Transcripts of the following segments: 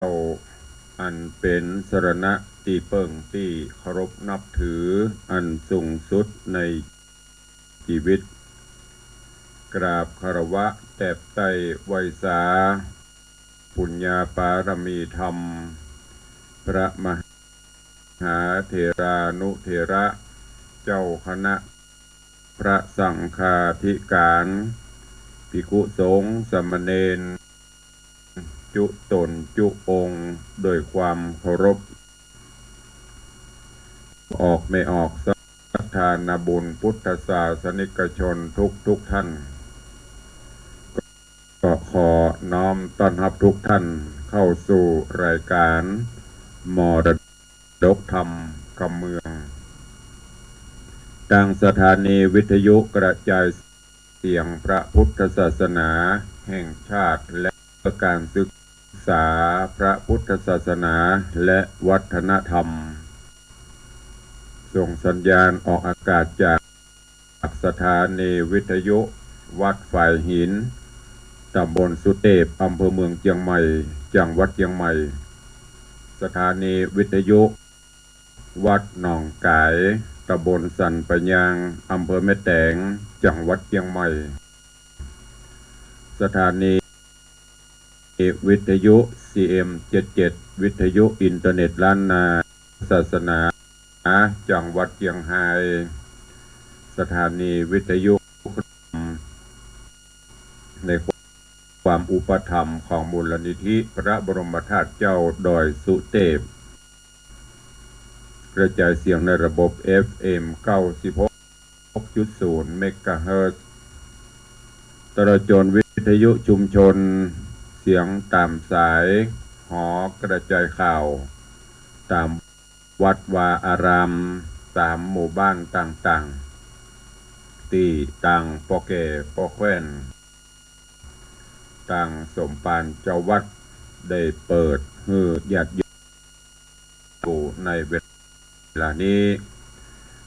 เราอันเป็นสรณะที่เปิ่งที่เคารพนับถืออันสูงสุดในชีวิตกราบคารวะแตบไตไวยสาปุญญาปารมีธรรมพระมหาเถรานุเถระเจ้าคณะพระสังฆาธิการภิกขุสงฆ์สามเณรจุตนจุองค์โดยความเคารพออกไม่ออกศรัทธานาบุญพุทธศาสนิกชนทุกท่านก็ขอน้อมต้อนรับทุกท่านเข้าสู่รายการมรดกธรรมคำเมืองทางสถานีวิทยุกระจายเสียงพระพุทธศาสนาแห่งชาติและการศึกษาพระพุทธศาสนาและวัฒนธรรมส่งสัญญาณออกอากาศจากสถานีวิทยุวัดฝ่ายหินตำบลสุเทพอำเภอเมืองเชียงใหม่จังหวัดเชียงใหม่สถานีวิทยุวัดหนองกายตำบลสันปะยางอำเภอแม่แตงจังหวัดเชียงใหม่สถานีวิทยุ CM77 วิทยุอินเทอร์เน็ตล้านนาศาสนาจังหวัดเชียงรายสถานีวิทยุในความอุปถัมภ์ของมูลนิธิพระบรมธาตุเจ้าดอยสุเทพกระจายเสียงในระบบ FM 96.0 เมกะเฮิรตซ์ตลอดจนวิทยุชุมชนเสียงตามสายหอกระจายข่าวตามวัดวาอารามตามหมู่บ้านต่างๆที่ต่างปอแก่ปอแคว้นต่างสมปานเจ้าวัดได้เปิดให้ญาติโยมอยู่ในเวลานี้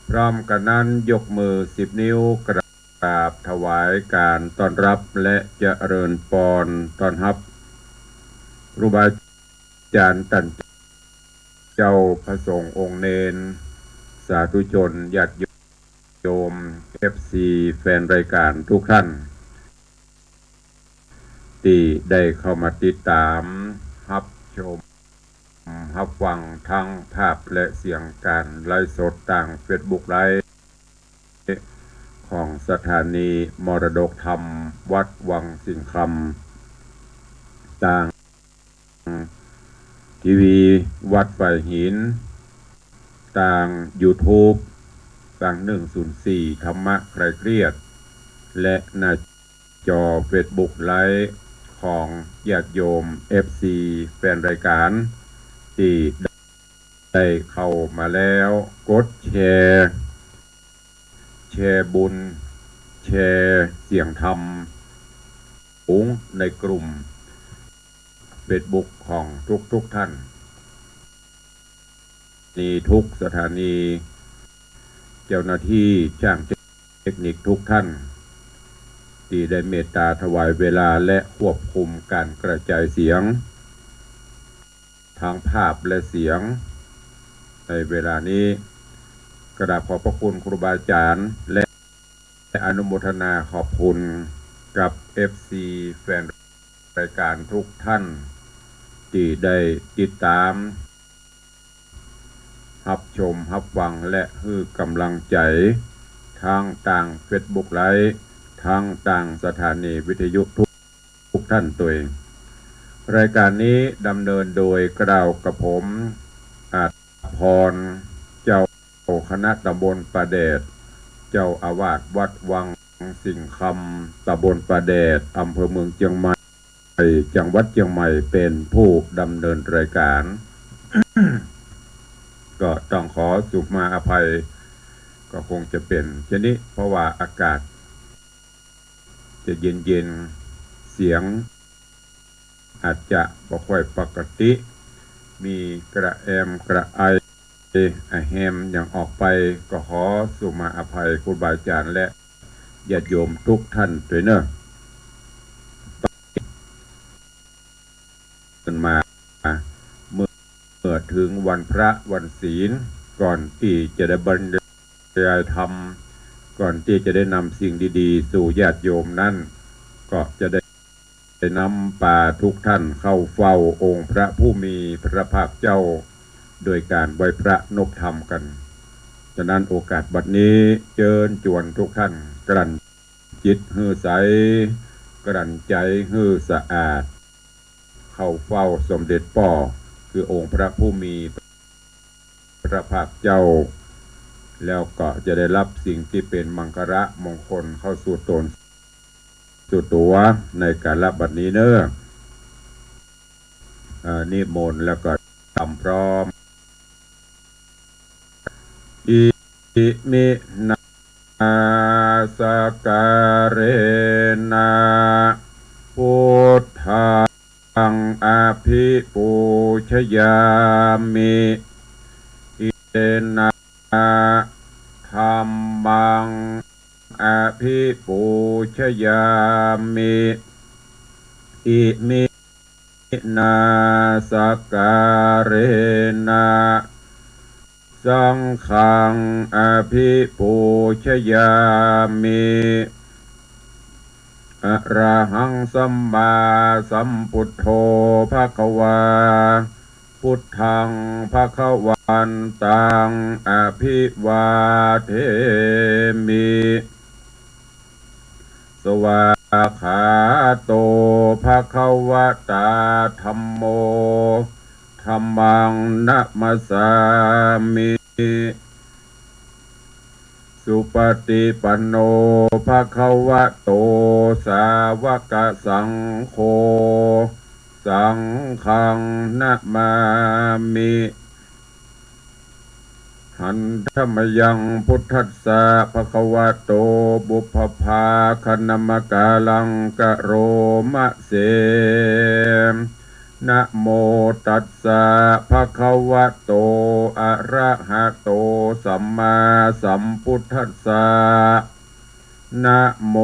พร้อมกันนั้นยกมือ10 นิ้วกราบถวายการต้อนรับและเจริญพรต้อนรับครูบาอาจารย์ท่านเจ้าพระสงฆ์องค์เนรสาธุชนญาติโยม FC แฟนรายการทุกท่านที่ได้เข้ามาติดตามรับชมรับฟังทั้งภาพและเสียงการไลฟ์สดต่าง Facebook ไลฟ์ของสถานีมรดกธรรมวัดวังสิงคำต่างทีวีวัดฝ่ายหินต่าง YouTube ต่าง104ธรรมะใครเครียดและหน้าจอ Facebook ไลฟ์ของญาติโยม FC แฟนรายการที่ได้เข้ามาแล้วกดแชร์บุญแชร์เสียงธรรมอุ้งในกลุ่ม Facebook ของทุกท่านมีทุกสถานีเจ้าหน้าที่ช่างเทคนิคทุกท่านที่ได้เมตตาถวายเวลาและควบคุมการกระจายเสียงทางภาพและเสียงในเวลานี้กราบขอบพระคุณครูบาอาจารย์และอนุโมทนาขอบคุณกับ FC แฟนรายการทุกท่านที่ได้ติดตามรับชมรับฟังและให้กำลังใจทางต่าง Facebook ไลฟ์ทางต่างสถานีวิทยุทุกท่านตัวเองรายการนี้ดำเนินโดยกล่าวกับผมอาจพรเจ้าคณะตำบลประแดดเจ้าอาวาสวัดวังสิงคำตำบลประแดดอำเภอเมืองเชียงใหม่จังหวัดเชียงใหม่เป็นผู้ดำเนินรายการ ก็ต้องขอสุมาอภัยก็คงจะเป็นเช่นนี้เพราะว่าอากาศจะเย็นเสียงอาจจะบ่ค่อยปกติมีกระแอมกระไอแฮมอย่างออกไปก็ขอสุมาอภัยครูบาอาจารย์และญาติโยมทุกท่านด้วยเนอะขึ้นมา ถึงวันพระวันศีลก่อนที่จะได้บรรยายธรรมก่อนที่จะได้นำสิ่งดีๆสู่ญาติโยมนั้นก็จะได้นำป่าทุกท่านเข้าเฝ้าองค์พระผู้มีพระภาคเจ้าโดยการไหว้พระนบธรรมกันฉะนั้นโอกาสบัดนี้เชิญชวนทุกท่านกลั่นจิตให้ใสกลั่นใจให้สะอาดเข้าเฝ้าสมเด็จป่อคือองค์พระผู้มีพระภาคเจ้าแล้วก็จะได้รับสิ่งที่เป็นมังคละมงคลเข้าสู่ตนสู่ตัวในการรับบัดนี้เนอะนิมนต์แล้วก็ทำพร้อมอิมินาสการนะพุทธังอภิปูชยามิอิเตนะธัมมังอภิปูชยามิอิมินาสการนะสังฆังอภิปูชยามิอะระหังสัมมาสัมพุทโธภควาพุทธังภควันตังอภิวาเทมิสวากขาโตภควตาธัมโมธัมมังนะมัสสามิสุปฏิปันโนภควโตสาวกสังโฆสังฆังนะมามิหันธรรมยังพุทธัสสะภควโตบุพภาคณมกาลังกะโรมะเสนะโมตัสสะภะคะวะโตอะระหะโตสัมมาสัมพุทธัสสะนะโม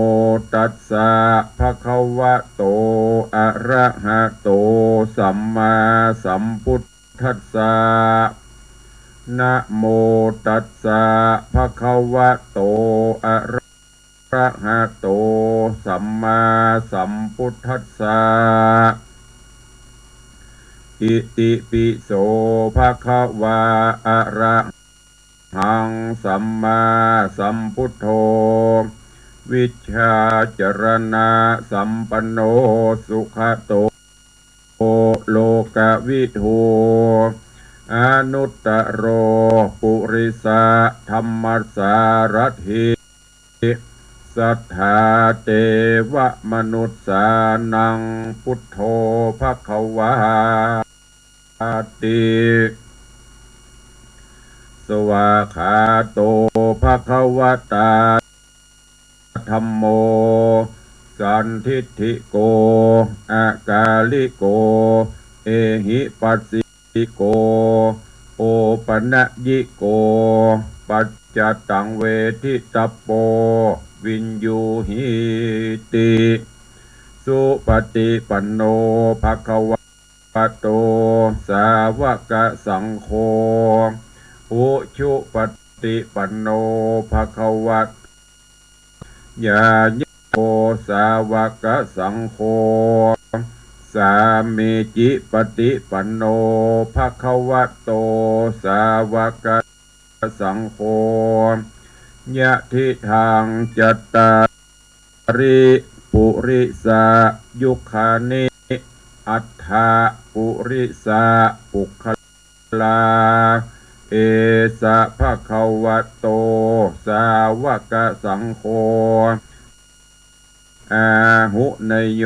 ตัสสะภะคะวะโตอะระหะโตสัมมาสัมพุทธัสสะนะโมตัสสะภะคะวะโตอะระหะโตสัมมาสัมพุทธัสสะอิติปิโสภะคะวะอะระหังสัมมาสัมพุทโธวิชชาจรณะสัมปันโนสุขโตโลกวิทูอนุตตโรปุริสะธรรมสารถิสัทธาเทวมนุษสานังพุทโธภควาติสวากขาโตภควตาธัมโมสันทิฏฐิโกอากาลิโกเอหิปัสสิโกโอปนะยิโกปัจจตังเวทิตปโปวินยูหิติสุปฏิปันโนภควโตสาวกสังโฆอุชุปฏิปันโนภควญาณิโกสาวกสังโฆสามีจิปฏิปันโนภควโตสาวกสังโฆยะทิทางจัตตาริปุริสายุคานิอัฏฐาปุริสาปุคลาเอสะภะคะวะโตสาวกสังโฆอาหุนยโย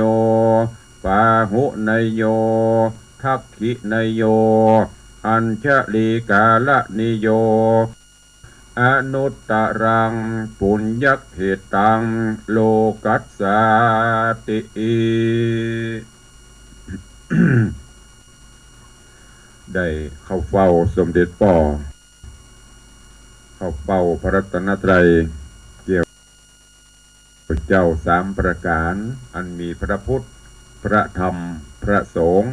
ปาหุนยโยทักขินยโยอัญชลีกาลนิโยอนุตตรังปุญญเขตังโลกัสสาติได้เข้าเฝ้าสมเด็จป่อเข้าเฝ้าพระรัตนตรัยเกี่ยวกับเจ้าสามประการอันมีพระพุทธพระธรรมพระสงฆ์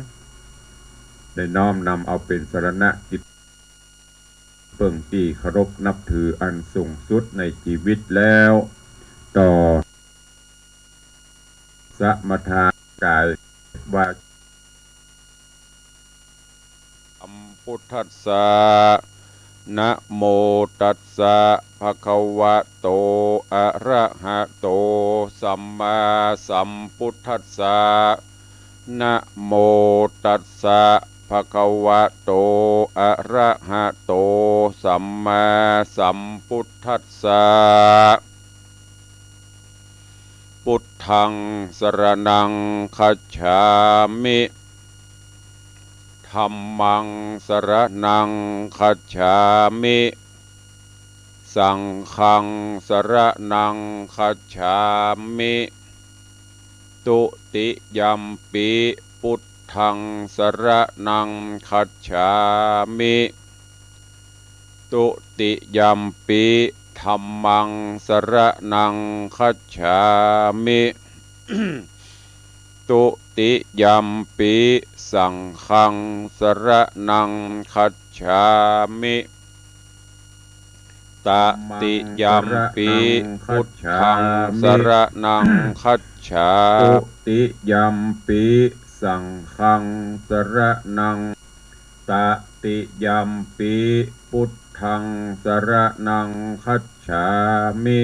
ได้น้อมนำเอาเป็นสรณะที่เบิ่งที่เคารพนับถืออันสูงสุดในชีวิตแล้วต่อสมถากายวาอัมพุทธัสสะนะโมตัสสะภะคะวะโตอะระหะโตสัมมาสัมพุทธัสสะนะโมตัสสะภะคะวะโตอะระหะโตสัมมาสัมพุทธัสสะพุทธังสรณังคัจฉามิธัมมังสรณังคัจฉามิสังฆังสรณังคัจฉามิตุติยัมปิพุทธังสรณังคัจฉามิตุติยัมปิธัมมังสรณังคัจฉามิ ตุติยัมปิสังฆังสรณังคัจฉามิตติยัมปิพุทธังสรณังคัจฉาตุติยัมปิสังฆังสรณังตติยัมปิพุทธังสรณังคัจฉามิ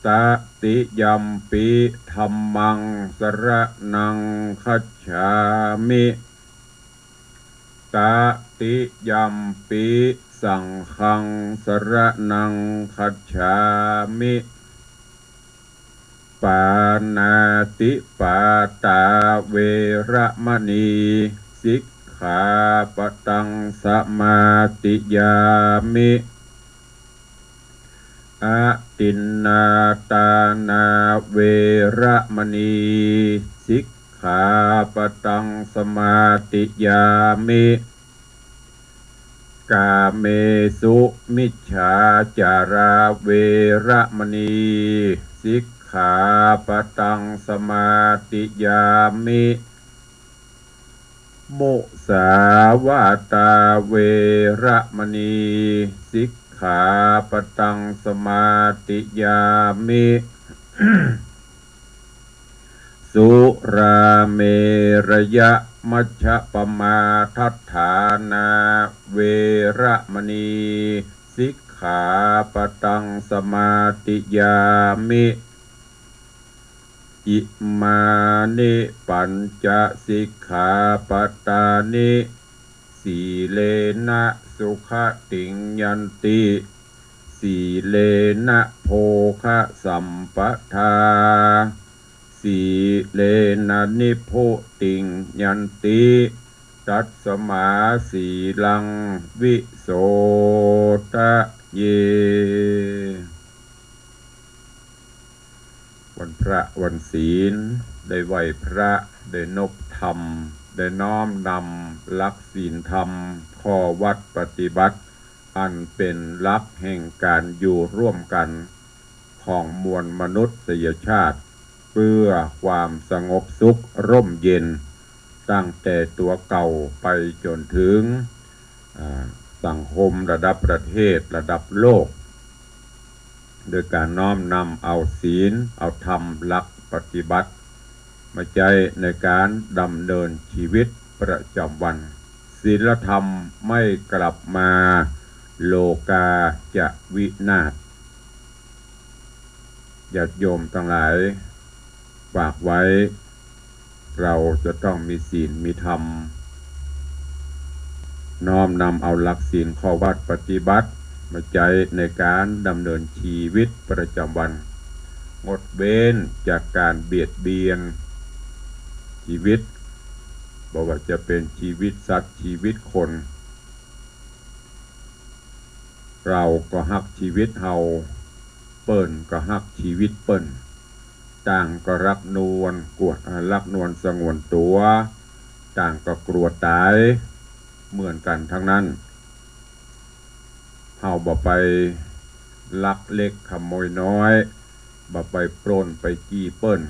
ตติยัมปิธัมมังสรณังคัจฉามิตติยัมปิสังฆังสรณังคัจฉามิปานาติปาตาเวระมณีสิกขาปะตังสมาติยามิอะตินนาตานาเวระมณีสิกขาปะตังสมาติยามิกาเมสุมิจฉาจาราเวระมณีสิกขาปะตังสมาติยามิมุสาวาตาเวระมณีสิกขาปะตังสมาติยามิ สุราเมรยะมัชฌะปมาทัฏฐานาเวระมณีสิกขาปะตังสมาติยามิอิมานิปัญจสิกขาปตานิสีเลนะสุขติงยันติสีเลนะโภคะสัมปทาสีเลนะนิโพติงยันติตัสสมาสีลังวิโสทะเยวันพระวันศีลได้ไหว้พระได้นบธรรมได้น้อมนำหลักศีลธรรมข้อวัดปฏิบัติอันเป็นหลักแห่งการอยู่ร่วมกันของมวลมนุษยชาติเพื่อความสงบสุขร่มเย็นตั้งแต่ตัวเก่าไปจนถึงสังคมระดับประเทศระดับโลกโดยการน้อมนำเอาศีลเอาธรรมหลักปฏิบัติมาใช้ในการดำเนินชีวิตประจำวันศีลธรรมไม่กลับมาโลกาจะวินาศญาติโยมทั้งหลายฝากไว้เราจะต้องมีศีลมีธรรมน้อมนำเอาหลักศีลข้อวัดปฏิบัติมาใช้ในการดำเนินชีวิตประจำวันงดเว้นจากการเบียดเบียนชีวิตบอกว่าจะเป็นชีวิตสัตว์ชีวิตคนเราก็ฮักชีวิตเฮาเปิ้นก็ฮักชีวิตเปิ้นต่างก็รักนวลกวดรักนวลสงวนตัวต่างก็กลัวตายเหมือนกันทั้งนั้นเฮาบ่ไปลักเล็กขโมยน้อยบ่ไปปล้นไปจี้เปิ้น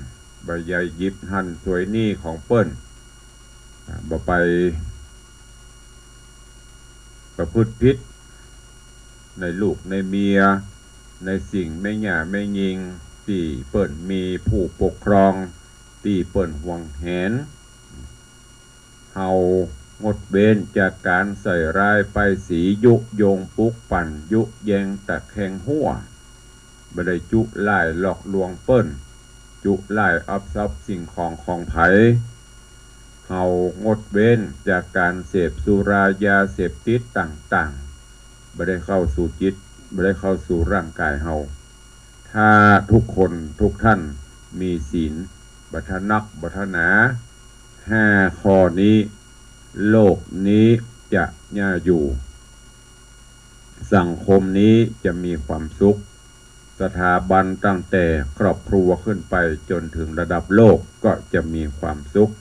บ่ใหญ่ยิบหั่นสวยหนี้ของเปิ้น บ่ไปประพฤติผิดในลูกในเมียในสิ่งไม่หย่าไม่ยิงที่เปิ่นมีผู้ปกครองที่เปิ่นห่วงแหนเฮางดเว้นจากการใส่ร้ายไปสียุโยงปลุกปั่นยุแยงตะแคงหัวบ่ได้จุไล่หลอกลวงเปิ้นจุไล่อับทรัพย์สิ่งของไผเฮางดเว้นจากการเสพสุรายาเสพติดต่างๆบ่ได้เข้าสู่จิตบ่ได้เข้าสู่ร่างกายเฮาถ้าทุกคนทุกท่านมีศีลบัทนักบัทนา5 ข้อนี้โลกนี้จะน่าอยู่สังคมนี้จะมีความสุขสถาบันตั้งแต่ครอบครัวขึ้นไปจนถึงระดับโลกก็จะมีความสุข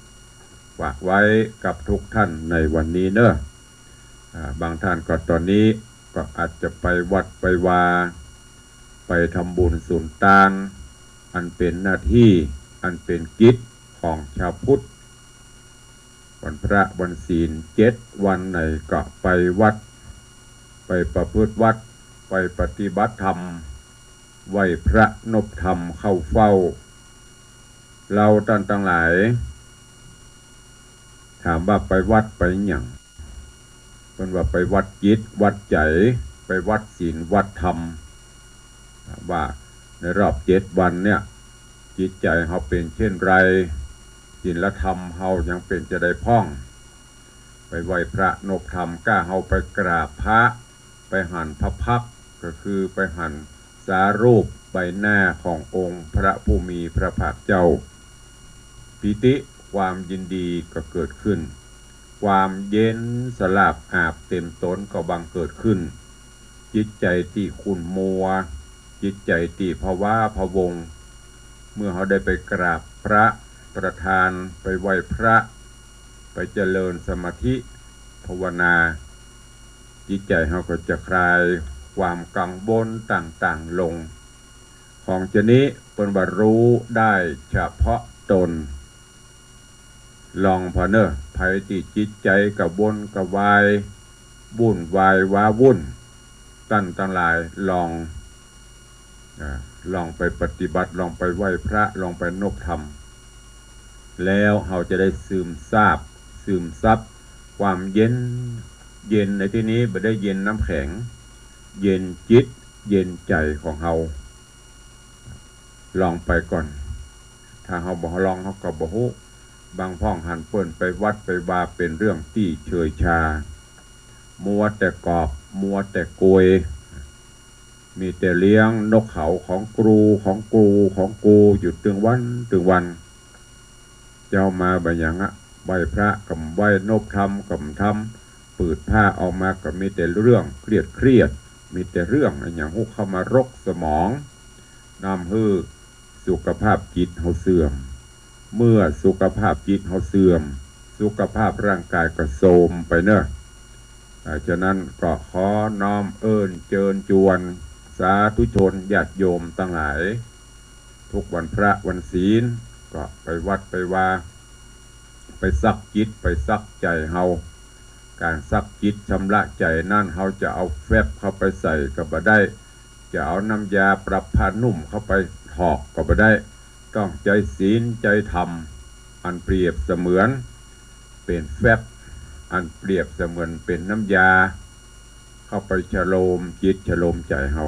ฝากไว้กับทุกท่านในวันนี้เนอะบางท่านก็ตอนนี้ก็อาจจะไปวัดไปวาไปทำบุญสุนทานอันเป็นหน้าที่อันเป็นกิจของชาวพุทธวันพระวันศีล7 วันไหนก็ไปวัดไปประพฤติวัดไปปฏิบัติธรรมไหว้พระนบธรรมเข้าเฝ้าเราท่านทั้งหลายถามว่าไปวัดไปหยังเพิ่นว่าไปวัดจิตวัดใจไปวัดศีลวัดธรรมว่าในรอบ7 วันเนี่ยจิตใจเฮาเป็นเช่นไรศีลธรรมเฮายังเป็นจะได้พ่องไปไหว้พระนบธรรมกล้าเฮาไปกราบพระไปหันพระพักตร์ก็คือไปหันสารูปใบหน้าขององค์พระผู้มีพระภาคเจ้าปิติความยินดีก็เกิดขึ้นความเย็นสลาบอาบเต็มต้นก็บังเกิดขึ้นจิตใจที่ขุ่นมัวจิตใจที่ภาวะพะวงเมื่อเขาได้ไปกราบพระประธานไปไหว้พระไปเจริญสมาธิภาวนาจิตใจเขาก็จะคลายความกังวลต่างๆลงของจะนี้เป็นว่ารู้ได้เฉพาะตนลองพอเนอะภัยที่จิตใจกับวนกับวายวุ่นวายว้าวุ่นตั้นทั้งหลายลองไปปฏิบัติลองไปไหว้พระลองไปนบธรรมแล้วเราจะได้ซึมซับความเย็นในที่นี้ไม่ได้เย็นน้ำแข็งเย็นจิตเย็นใจของเราลองไปก่อนถ้าเราบ่ลองเราก็บ่ฮู้บางพ่องหันเปิ้นไปวัดไปวาเป็นเรื่องที่เฉยชามัวแต่กอบมัวแต่โกยมีแต่เลี้ยงนกเขาของกูอยู่ถึงวันเจ้ามาบะหยังอะไหว้พระกับไหว้นบธรรมกับธรรมปืดผ้าออกมาก็มีแต่เรื่องเครียดมีแต่เรื่องอย่างฮู้เข้ามารกสมองนำให้สุขภาพจิตเฮาเสื่อมเมื่อสุขภาพจิตเฮาเสื่อมสุขภาพร่างกายก็โทรมไปเนอะฉะนั้นก็ขอน้อมเอิ้นเจิญจวนสาธุชนญาติโยมทั้งหลายทุกวันพระวันศีลก็ไปวัดไปวาไปซักจิตไปซักใจเฮาการซักจิตชำระใจนั่นเฮาจะเอาแฟบเข้าไปใส่ก็บ่ได้จะเอาน้ำยาปรับผ้านุ่มเข้าไปถอกก็บ่ได้ต้องใจศีลใจธรรมอันเปรียบเสมือนเป็นแฟบอันเปรียบเสมือนเป็นน้ำยาเข้าไปฉโลมจิตฉโลมใจเฮา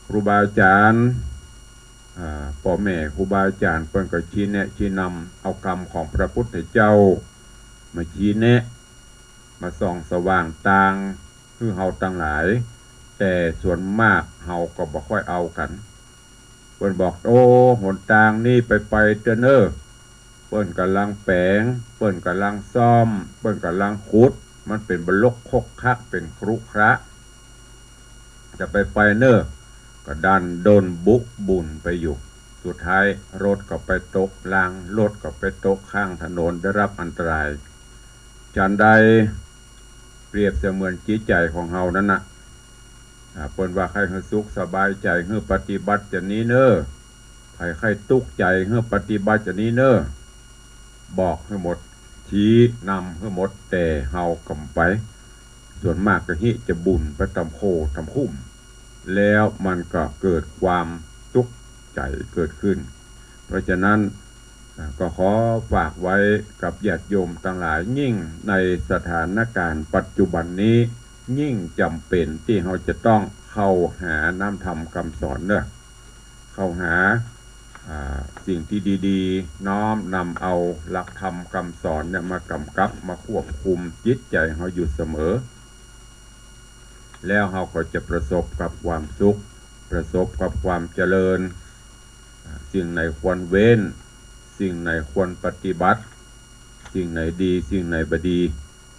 ครูบาอาจารย์พ่อแม่ครูบาอาจารย์เพิ่นก็ชี้แนะชี้นำเอาคำของพระพุทธเจ้ามาชี้แนะมาส่องสว่างต่างคือเฮาทั้งหลายแต่ส่วนมากเฮาก็บ่ค่อยเอากันเพิ่นบอกโอ้หนทางนี่ไปเด้อเน้อเพิ่นกำลังแปลงเพิ่นกำลังซ่อมเพิ่นกำลังขุดมันเป็นบลกคกคักเป็นครุขระจะไปเน้อก็ดันโดนบุกบุญไปอยู่สุดท้ายรถก็ไปตกรางรถก็ไปตกข้างถนนได้รับอันตรายฉันใดเปรียบเสมือนจิตใจของเฮานั้นน่ะเพิ่นว่าใครให้สุขสบายใจให้ปฏิบัติจะนี้เน้อใครตุกข์ใจให้ปฏิบัติจะนี้เน้อบอกให้หมดช ชี้นำให้หมดแต่เฮากำไปส่วนมากก็ฮิจะบุญไปทำโคทำคุ้มแล้วมันก็เกิดความทุกข์ใจเกิดขึ้นเพราะฉะนั้นก็ขอฝากไว้กับญาติโยมทั้งหลายยิ่งในสถานการณ์ปัจจุบันนี้ยิ่งจำเป็นที่เราจะต้องเข้าหาน้ำธรรมคำสอนเนี่ยเข้าหาสิ่งที่ดีๆน้อมนำเอาหลักธรรมคำสอนเนี่ยมากำกับมาควบคุมจิตใจเราอยู่เสมอแล้วเราก็จะประสบกับความสุขประสบกับความเจริญสิ่งไหนควรเว้นสิ่งไหนควรปฏิบัติสิ่งไหนดีสิ่งไหนบดี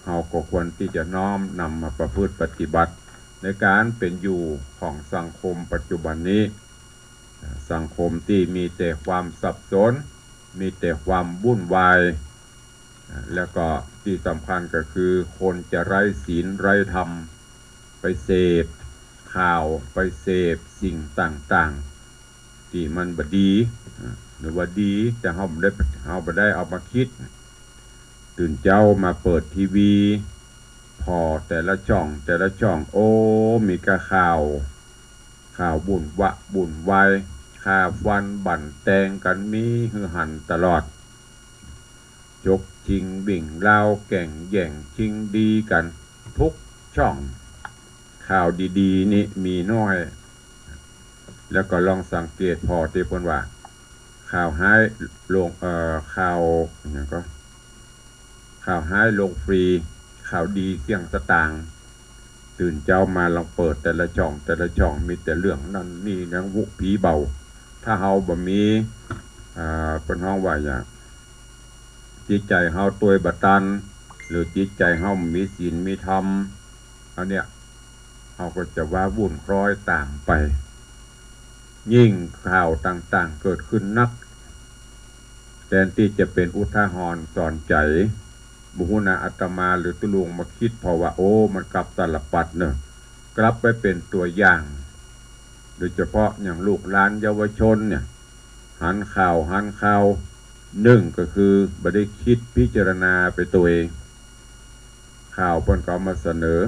เราก็ควรที่จะน้อมนำมาประพฤติปฏิบัติในการเป็นอยู่ของสังคมปัจจุบันนี้สังคมที่มีแต่ความสับสนมีแต่ความวุ่นวายแล้วก็ที่สำคัญก็คือคนจะไร้ศีลไร้ธรรมไปเสพข่าวไปเสพสิ่งต่างๆที่มันบดีหรือว่าดีแต่เราไม่ได้เอามาคิดตื่นเจ้ามาเปิดทีวีพอแต่ละช่องโอ้มีกระข่าวบุญวะบุญวายข่าวฟันบั่นแตงกันมีหือหันตลอดจกชิงบิ่งเล่าแก่งแย่งชิงดีกันทุกช่องข่าวดีๆนี่มีน้อยแล้วก็ลองสังเกตพอที่พูดว่าข่าวให้ลงข่าวอย่างก็ข่าวให้ลงฟรีข่าวดีเสี่ยงสตางค์ตื่นเจ้ามาลองเปิดแต่ละช่องมีแต่เรื่องนั่นนี่นังวุผีเบาถ้าเฮาบ่มีเป็นห้องว่าอย่างจิตใจเฮาตัวบัตันหรือจิตใจเฮามีศีลมีธรรมอันเนี้ยเฮาก็จะว่าวุ่นคล้อยตามไปยิ่งข่าวต่างๆเกิดขึ้นนักแทนที่จะเป็นอุทาหรณ์สอนใจบุหุนาอาตมาหรือตุลุงมาคิดเพราะว่าโอ้มันกลับตลปัดเนอะกลับไปเป็นตัวอย่างโดยเฉพาะอย่างลูกหลานเยาวชนเนี่ยหันข่าวหนึ่งก็คือไม่ได้คิดพิจารณาไปตัวเองข่าวเพิ่นก็มาเสนอ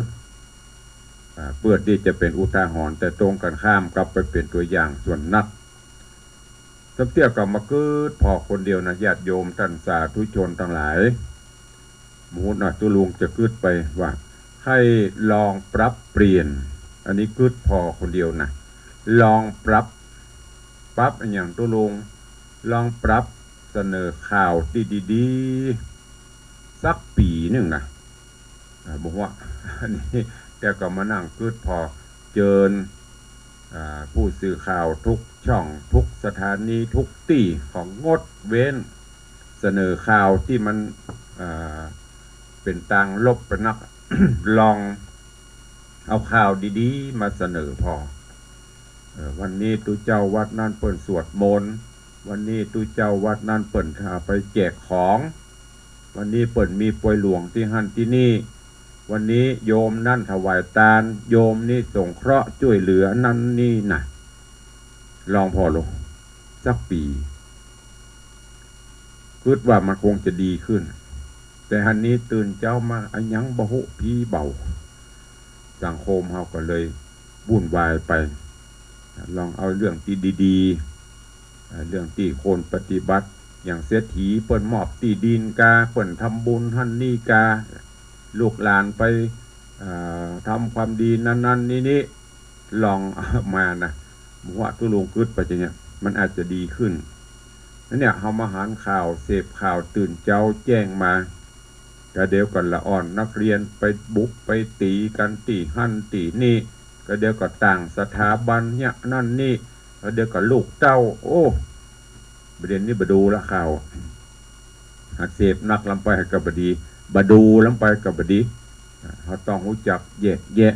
เพื่อที่จะเป็นอุทาหรณ์แต่ตรงกันข้ามกลับไปเป็นตัวอย่างส่วนนักสักเที่ยวกับมาเกิดพอคนเดียวนะญาติโยมท่านสาธุชนทั้งหลายหมูหน่อยตุลุงจะกึดไปว่าให้ลองปรับเปลี่ยนอันนี้กึดพอคนเดียวนะลองปรับอย่างตุลุงลองปรับเสนอข่าวดีๆสักปีหนึ่งนะบอกว่าอันนี้แกก็มานั่งกึดพอเจิญผู้สื่อข่าวทุกช่องทุกสถานีทุกที่ของงดเว้นเสนอข่าวที่มันเป็นต่างลบเป็นนัก ลองเอาข่าวดีๆมาเสนอพอวันนี้ตุเจ้าวัดนั่นเปิดสวดมนต์วันนี้ตุเจ้าวัดนั่นเปิดไปแจกของวันนี้เปิดมีป่วยหลวงที่หันที่นี่วันนี้โยมนั่นถวายทานโยมนี่สงเคราะห์ช่วยเหลือนั่นนี่นะลองพอลงสักปีคิดว่ามันคงจะดีขึ้นแต่ฮันนี้ตื่นเจ้ามาอันยังบ่หุพี่เบาสังคมเขาก็เลยวุ่นวายไปลองเอาเรื่องที่ดีๆเรื่องที่คนปฏิบัติอย่างเศรษฐีเปิ่นมอบที่ดินกาเปิ่นทำบุญฮันนี่กาลูกหลานไปทำความดีนั้นๆนี่ลองมานะว่าตุลุงกึดไปอย่างเงี้ยมันอาจจะดีขึ้นนั่นเนี่ยเขามาหารข่าวเสพข่าวตื่นเจ้าแจ้งมาก็เดี๋ยวกันละอ่อนนักเรียนไปบุกไปตีกันตีหั่นตีนี่ก็เดี๋ยวก็ต่างสถาบันเนี่ยนั่นนี่ก็เดี๋ยวก็ลูกเต้าโอ้ประเด็นนี้บดูละข่าวหัดเสพนักลำไปกับบดีบดูลำไปกับบดีเขาต้องรู้จักแยะ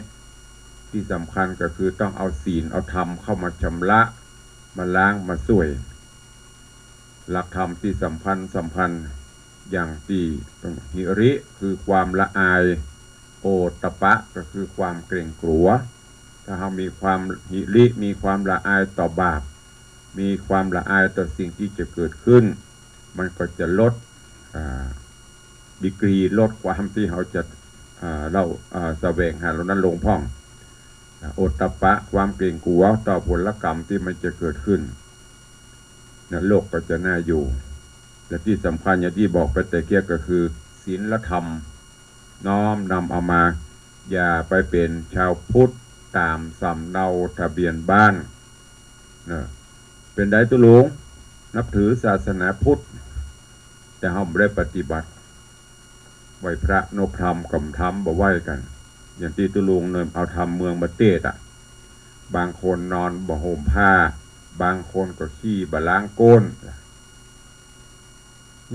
ที่สำคัญก็คือต้องเอาศีลเอาธรรมเข้ามาชำระมาล้างมาช่วยหลักธรรมที่สัมพันธ์อย่างที่หิริคือความละอายโอตตปะก็คือความเกรงกลัวถ้าเรามีความหิริมีความละอายต่อบาปมีความละอายต่อสิ่งที่จะเกิดขึ้นมันก็จะลด ดีกรีลดความที่เขาจะเราแสวงหาเรานั้นลงพ่องโอตตัปปะความเกรงกลัวต่อผลกรรมที่มันจะเกิดขึ้นนะโลกก็จะน่าอยู่และที่สำคัญอย่างที่บอกไปแต่เกี้ยก็คือศีลธรรมน้อมนำเอามาอย่าไปเป็นชาวพุทธตามสำเนาทะเบียนบ้านนะเป็นได้ตุลุงนับถือศาสนาพุทธแต่เขาไม่ได้ปฏิบัติไหวพระนบธรรมกำธรรมบ่ไหวกันอย่างที่ตุลุงเนิมเอาธรรมเมืองมาเตดบางคนนอนบ่ห่มผ้าบางคนก็ขี้บ่ล้างก้น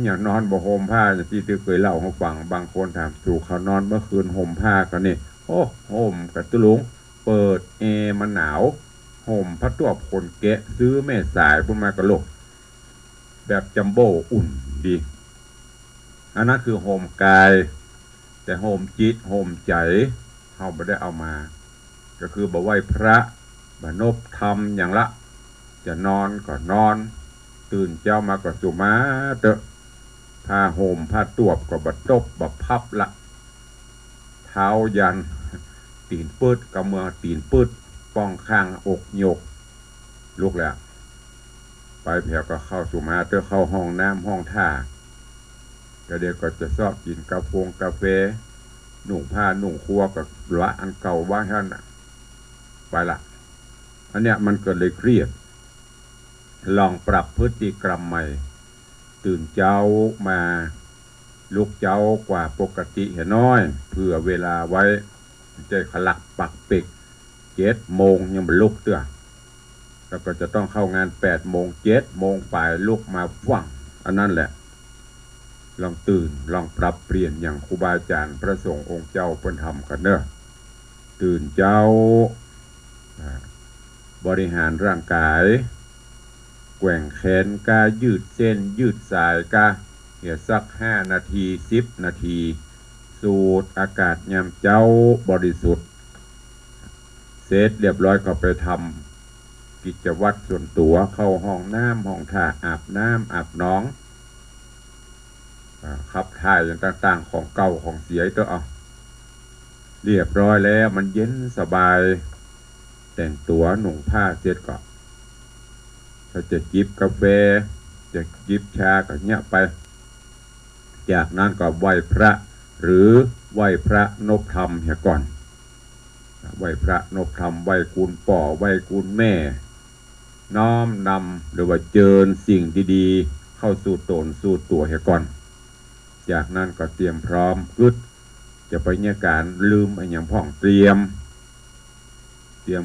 อย่างนอนบ่ห่มผ้าอย่างที่เคยเล่าให้ฟังบางคนถามสู่เขานอนเมื่อคืนห่มผ้ากันนี่โอ้ห่มกับตุลุงเปิดแอร์มันหนาวห่มพัดตัวคนแกะซื้อแม่สายพุ่นมากระโลกแบบจัมโบ้อุ่นดีอันนั้นคือห่มกายแต่ห่มจิตห่มใจเขาไม่ได้เอามาก็คือบ่ไหว้พระบ่นบธรรมอย่างละจะนอนก็นอนตื่นเจ้ามาก็สุมาเตอะผ้าห่มผ้าตวบก็บ่ตบบ่พับละเท้ายันตีนปืดกับมือตีนปืดป้องข้างอกโยกลุกแล้วไปแผ่ก็เข้าสุมาเตอะเข้าห้องน้ำห้องท่าก็เดี๋ยวก็จะชอบกินกาแฟหนุ่งผ้าหนุ่งครัวกับละอันเก่าว่าท่านไปละอันเนี้ยมันเกิดเลยเครียดลองปรับพฤติกรรมใหม่ตื่นเจ้ามาลุกเจ้ากว่าปกติเห็นน้อยเพื่อเวลาไว้ใจขลักปักปิก7 โมงยังไม่ลุกเตื้อแล้วก็จะต้องเข้างาน8 โมง7 โมงไปลุกมาฟังอันนั้นแหละลองตื่นลองปรับเปลี่ยนอย่างครูบาอาจารย์พระสงฆ์องค์เจ้าเพิ่นทำกันเนอะตื่นเจ้าบริหารร่างกายแกว่งแขนกายืดเส้นยืดสายกาเหี่ยสัก5 นาที10 นาทีสูดอากาศยามเจ้าบริสุทธิ์เสร็จเรียบร้อยก็ไปทำกิจวัตรส่วนตัวเข้าห้องน้ำห้องท่าอาบน้ำอาบน้องขับถ่ายอย่างต่างๆของเก่าของเสียตัวเอาเรียบร้อยแล้วมันเย็นสบายแต่งตัวหนุ่งผ้าเสร็จก็ถ้าจะจิบกาแฟจะจิบชาก็เนี้ยไปจากนั้นก็ไหว้พระหรือไหว้พระนบธรรมเหียก่อนไหว้พระนบธรรมไหว้กุลป่อไหว้กุลแม่น้อมนำหรือว่าเจิญสิ่งดีๆเข้าสู่ตนสู่ตัวเหียก่อนจากนั้นก็เตรียมพร้อมกึดจะไปเนี่ยการลืมไอ้อย่างพ่องเตรียม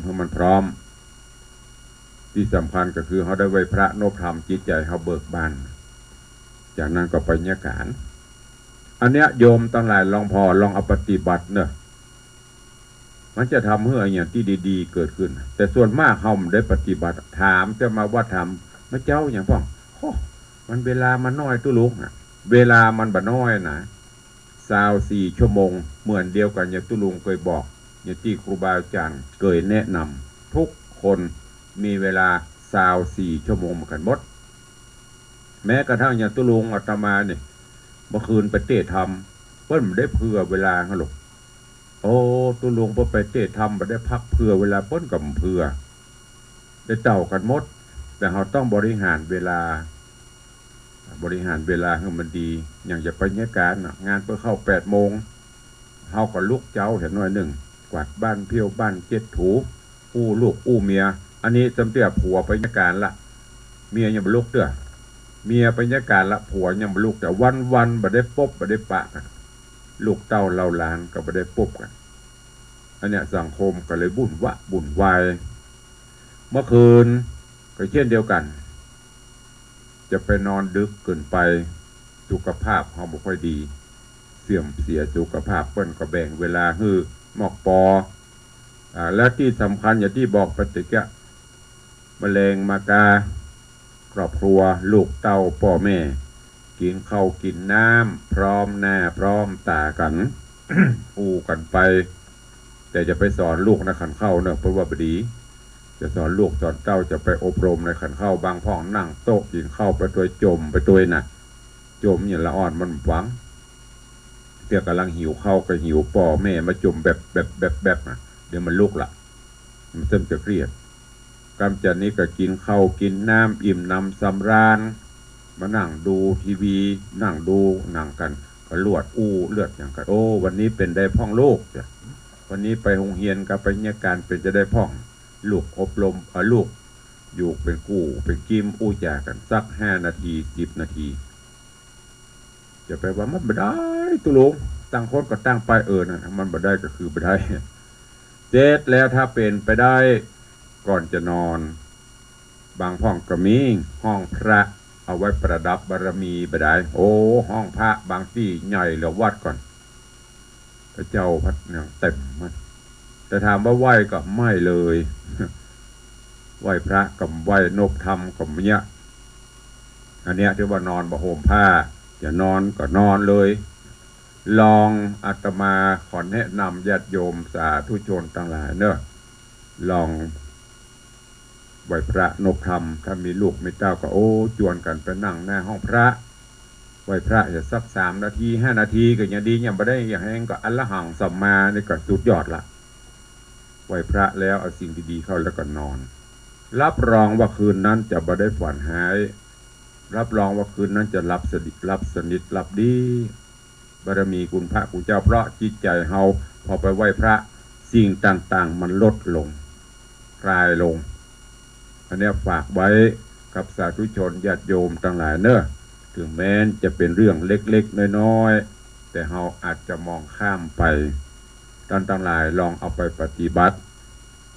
ให้มันพร้อมที่สำคัญก็คือเขาได้ไหว้พระนบธรรมจิตใจเขาเบิกบานจากนั้นก็ไปเนี่ยการอันเนี้ยโยมตั้งหลายลองเอาปฏิบัติเนอะมันจะทำให้อย่างที่ดีๆเกิดขึ้นแต่ส่วนมากเขาไม่ได้ปฏิบัติถามจะมาว่าทำมาเจ้าอย่างพ่องมันเวลามันน้อยตุลุกนะเวลามันบ่น้อยนะ24 ชั่วโมงเหมือนเดียวกันอย่างตุลุงเคยบอกอย่างที่ครูบาอาจารย์เคยแนะนำทุกคนมีเวลา24 ชั่วโมงเหมือนกันหมดแม้กระทั่งอย่างตุลุงอาตมาเนี่ยเมื่อคืนไปเตะทำเพิ่นไม่ได้เผื่อเวลาหรอกโอ้ตุลุงพอไปเตะทำไม่ได้พักเผื่อเวลาเพิ่นกับเผื่อได้เต่ากันหมดแต่เราต้องบริหารเวลาให้มันดีอย่างจะไปเนี่ยการงานเพื่อเข้า8 โมงเฮาก็ลุกเจ้าเห็นหน่อยหนึ่งกวาดบ้านเพี้ยวบ้านเจ็ดถูอู้ลูกอู้เมียอันนี้จำเตี้ยผัวไปเนี่ยการละเมียยังบ่ลุกเด้อเมียไปเนี่ยการละผัวยังบ่ลุกแต่วันบ่ได้ปบบ่ได้ปะกันลูกเต้าเราหลานก็บ่ได้ปบกันอันเนี้ยสังคมก็เลยบุ่นวายเมื่อคืนก็เช่นเดียวกันจะไปนอนดึกเกินไปสุขภาพเขาไม่ค่อยดีเสื่อมเสียสุขภาพเปิ้นก็แบ่งเวลาฮื้อหมอกปอและที่สำคัญอย่างที่บอกปฏิกิริยามะเร็งมากาครอบครัวลูกเต้าพ่อแม่กินข้าวกินน้ำพร้อมหน้าพร้อมตากัน อู้กันไปแต่จะไปสอนลูกนะขันเข้าเนอะเพราะว่าบดีจะสอนลูกสอนเต้าจะไปอบรมในขันเข้าบางพ่องนั่งโต๊ะกินข้าวไปตัวจมไปตัวน่ะจมอย่างละอ่อนมันหวัง เดี๋ยวกำลังหิวข้าวก็หิวป่อแม่มาจุ่มแบบนะเดี๋ยวมันลุกละมันเริ่มจะเครียดกำจัดนี้ก็กินข้าวกินน้ำอิ่มน้ำสำราญมานั่งดูทีวีนั่งดูหนังกันก็ลวดเลือดอย่างกันโอ้วันนี้เป็นได้พ่องลูกจ้ะวันนี้ไปโรงเรียนกับไปเนี่ยการเป็นจะได้พ่องลูกอบรมลูกอยู่เป็นกู้เป็นกิมจากันสัก5 นาที10 นาทีจะไปว่ามันไม่ได้ตุลุงตั้งคนก็ตั้งไปนะมันไม่ได้ก็คือไม่ได้เสร็จแล้วถ้าเป็นไปได้ก่อนจะนอนบางห้องก็มีห้องพระเอาไว้ประดับบารมีไปได้โอ้ห้องพระบางที่ใหญ่แล้ววัดก่อนพระเจ้าพัดเนี่ยเต็มมันแต่ถามว่าไหวก็ไม่เลยไหวพระกับไหวนบธรรมกับเนี้ยอันเนี้ยที่ว่านอนบะโฮมผ้าอย่านอนก็นอนเลยลองอาตมาขอแนะนำญาติโยมสาธุชนทั้งหลายเนอะลองไหวพระนบธรรมถ้ามีลูกมีเต้าก็จวนกันไปนั่งหน้าห้องพระไหวพระอย่าสัก3 นาที5 นาทีก็ยังดียังไม่ได้อย่างแห้งก็อัลละหังสัมมานี่ก็สุดยอดละไหวพระแล้วเอาสิ่งดีๆเข้าแล้วก็นอนรับรองว่าคืนนั้นจะไม่ได้ฝันหายรับรองว่าคืนนั้นจะรับสนิทรับดีบารมีคุณพระคุณเจ้าเพราะจิตใจเฮาพอไปไหว้พระสิ่งต่างๆมันลดลงคลายลงอันนี้ฝากไว้กับสาธุชนญาติโยมทั้งหลายเนอะถึงแม้จะเป็นเรื่องเล็กๆน้อยๆแต่เฮาอาจจะมองข้ามไปท่านทั้งหลายลองเอาไปปฏิบัติ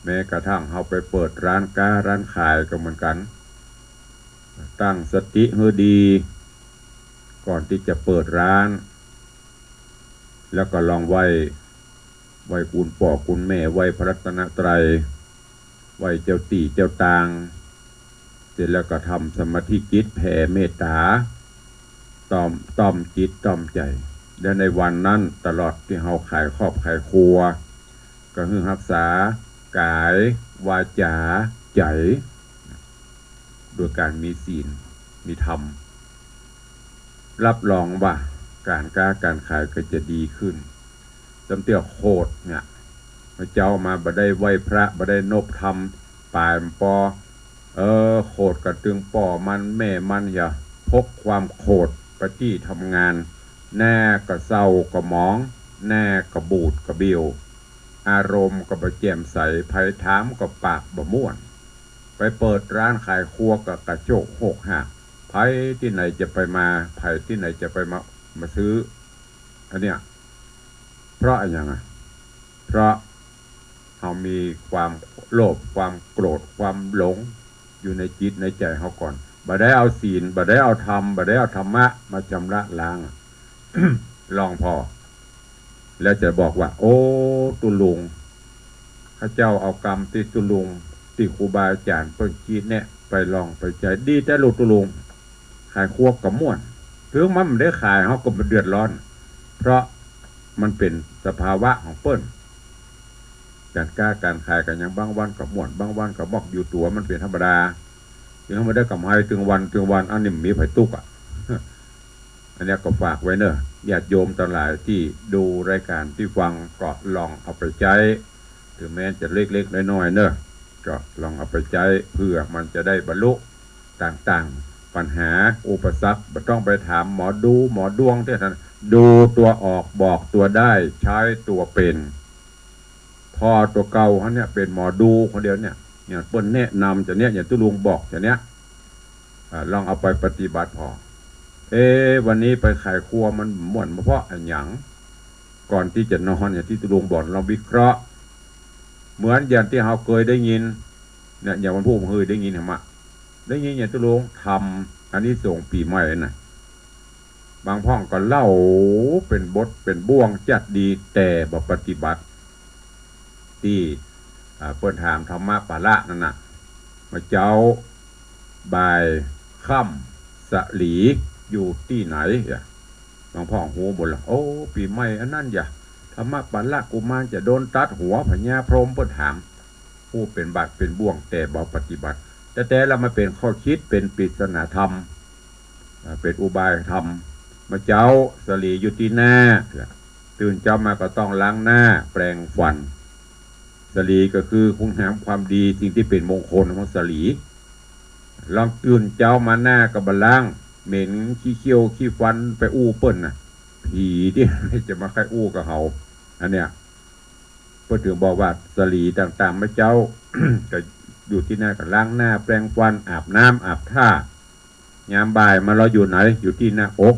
แม้กระทั่งเฮาไปเปิดร้านค้าร้านขายก็เหมือนกันตั้งสติให้ดีก่อนที่จะเปิดร้านแล้วก็ลองไหว้คุณพ่อคุณแม่ไหว้พระรัตนตรัยไหว้เจ้าตี่เจ้าตางเสร็จแล้วก็ทำสมาธิจิตแผ่เมตตาต้อมจิตต้อมใจและในวันนั้นตลอดที่เฮาขายครอบขายครัวก็คือรักษากายวาจาใจโดยการมีศีลมีธรรมรับรองว่าการขายก็จะดีขึ้นจำเตียวโคดเนี่ยพระเจ้ามาบ่ได้ไหว้พระบ่ได้นบธรรมป่ายปอโคดกระตึงป่อมันแม่มันอย่าพกความโคดไปที่ทำงานแน่กระเศร้ากระหมองแน่กระบูดกระบิวอารมณ์ก็บ่แจ่มใสไผถามก็ปากบ่ม่วนไปเปิดร้านขายครัวก็กระโจกโหกหักไผที่ไหนจะไปมาไผที่ไหนจะไปมาซื้ออันเนี้ยเพราะอะไรไงเพราะเรามีความโลภความโกรธความหลงอยู่ในจิตในใจเขาก่อนบ่ได้เอาศีลบ่ได้เอาธรรมบ่ได้เอาธรรมะมาชำระล้าง ลองพอแล้วจะบอกว่าโอ้ตุลุงข้าเจ้าเอากรรมที่ตุลุงที่ครูบาอาจารย์เพิ่นคิดเนี่ยไปลองไปใจดีแต่ลูกตุลุงขายควกกับม่วนถึงมันไม่ได้ขายเขาก็เดือดร้อนเพราะมันเป็นสภาวะของเปิ้นการขายกันอย่างบางวันกับม่วนบางวันกับบอกอยู่ตัวมันเป็นธรรมดาถึงเขาไม่ได้กำไรถึงวันอันนี้มีไผ่ตุกอันนี้ก็ฝากไว้เนอะญาติโยมทั้งหลายที่ดูรายการที่ฟังก็ลองเอาไปใช้ถึงแม้จะเล็กๆน้อยๆเนอะก็ลองเอาไปใช้เพื่อมันจะได้บรรลุต่างๆปัญหาอุปสรรคไม่ต้องไปถามหมอดวงที่ท่านดูตัวออกบอกตัวได้ใช้ตัวเป็นพอตัวเก่าเขาเนี่ยเป็นหมอดูคนเดียวเนี่ยเปิ้ลแนะนำจะเนี่ยอย่างตุลุงบอกจะเนี่ยลองเอาไปปฏิบัติพอวันนี้ไปขายครัวมันม่วนเพราะอันหยังก่อนที่จะนอนอย่างที่ตุลุงบอกเราวิเคราะห์เหมือนอย่างที่เราเคยได้ยินเนี่ยอย่างวันพูดผมเคยได้ยินเหรอมะได้ยินอย่างตุลุงทำอันนี้ส่งปีใหม่น่ะบางพ่องก็เล่าเป็นบทเป็นบ่วงจัดดีแต่บ่ปฏิบัติที่เปิดถามธรรมะปาละนั่นน่ะมาเจ้าบ่ายค่ำสลีอยู่ที่ไหนบางพ่องหูบ่นละโอ้ปีใหม่อันนั้นอย่าธรรมะปาละกุมารจะโดนตัดหัวพญาพรหมเปิดถามผู้เป็นบาดเป็นบ่วงแต่บ่ปฏิบัติแต่เรามาเป็นข้อคิดเป็นปริศนาธรรมเป็นอุบายธรรมมาเจ้าสลีอยู่ที่หน้า ตื่นเช้ามาก็ต้องล้างหน้าแปรงฟันสลีก็คือคุณงามความดีสิ่งที่เป็นมงคลของสลีลองตื่นเช้ามาหน้ากับบล้างเหม็นขี้เคี้ยวขี้ฟันไปอู้เปิ้นน่ะผีที่จะมาใครอู้กับเขาอันเนี้ยเพื่อถึงบอกว่าสลีต่างๆไม่เจ้า ก็อยู่ที่หน้ากับล้างหน้าแปรงฟันอาบน้ำอาบท่ายามบ่ายมาเราอยู่ไหนอยู่ที่หน้าอก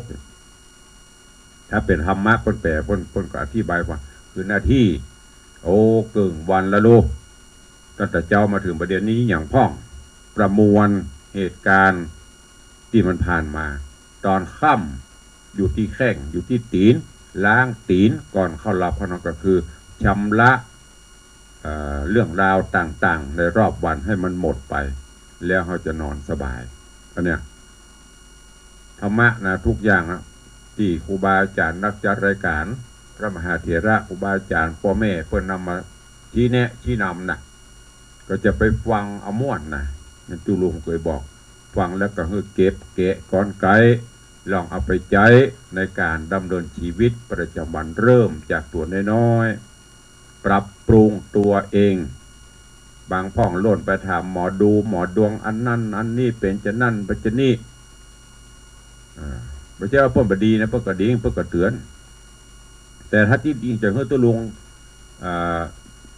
ถ้าเป็นธรรมะคนแปลคนก็อธิบายว่าคือหน้าที่โอ้เกิ่งวันละลูกตั้งแต่เจ้ามาถึงประเด็นนี้อย่างพ่องประมวลเหตุการณ์ที่มันผ่านมาตอนค่ำอยู่ที่แข้งอยู่ที่ตีนล้างตีนก่อนเข้าหลับพนอนก็คือชำระเรื่องราวต่างๆในรอบวันให้มันหมดไปแล้วเขาจะนอนสบายอันเนี้ยธรรมะนะทุกอย่างนะที่ครูบาอาจารย์นักจัดรายการพระมหาเถระครูบาอาจารย์พ่อแม่เพื่อนนำมาชี้แนะชี้นำนะก็จะไปฟังเอาม่วนนะนั่นตุลุงเคยบอกฟังแล้วก็คือเก็บแกะก้อนไกลองเอาไปใช้ในการดำเนินชีวิตประจำวันเริ่มจากตัวน้อยๆปรับปรุงตัวเองบางพ่องโล่นไปถามหมอดูหมอดวงอันนั้นอันนี้เป็นจะนั่นเป็นจะนี่ไม่ใช่ว่าเพิ่นบดีนะเพิ่นก็ดีเพิ่นก็เตือนแต่ถ้าที่จริงจะให้ตัวลุง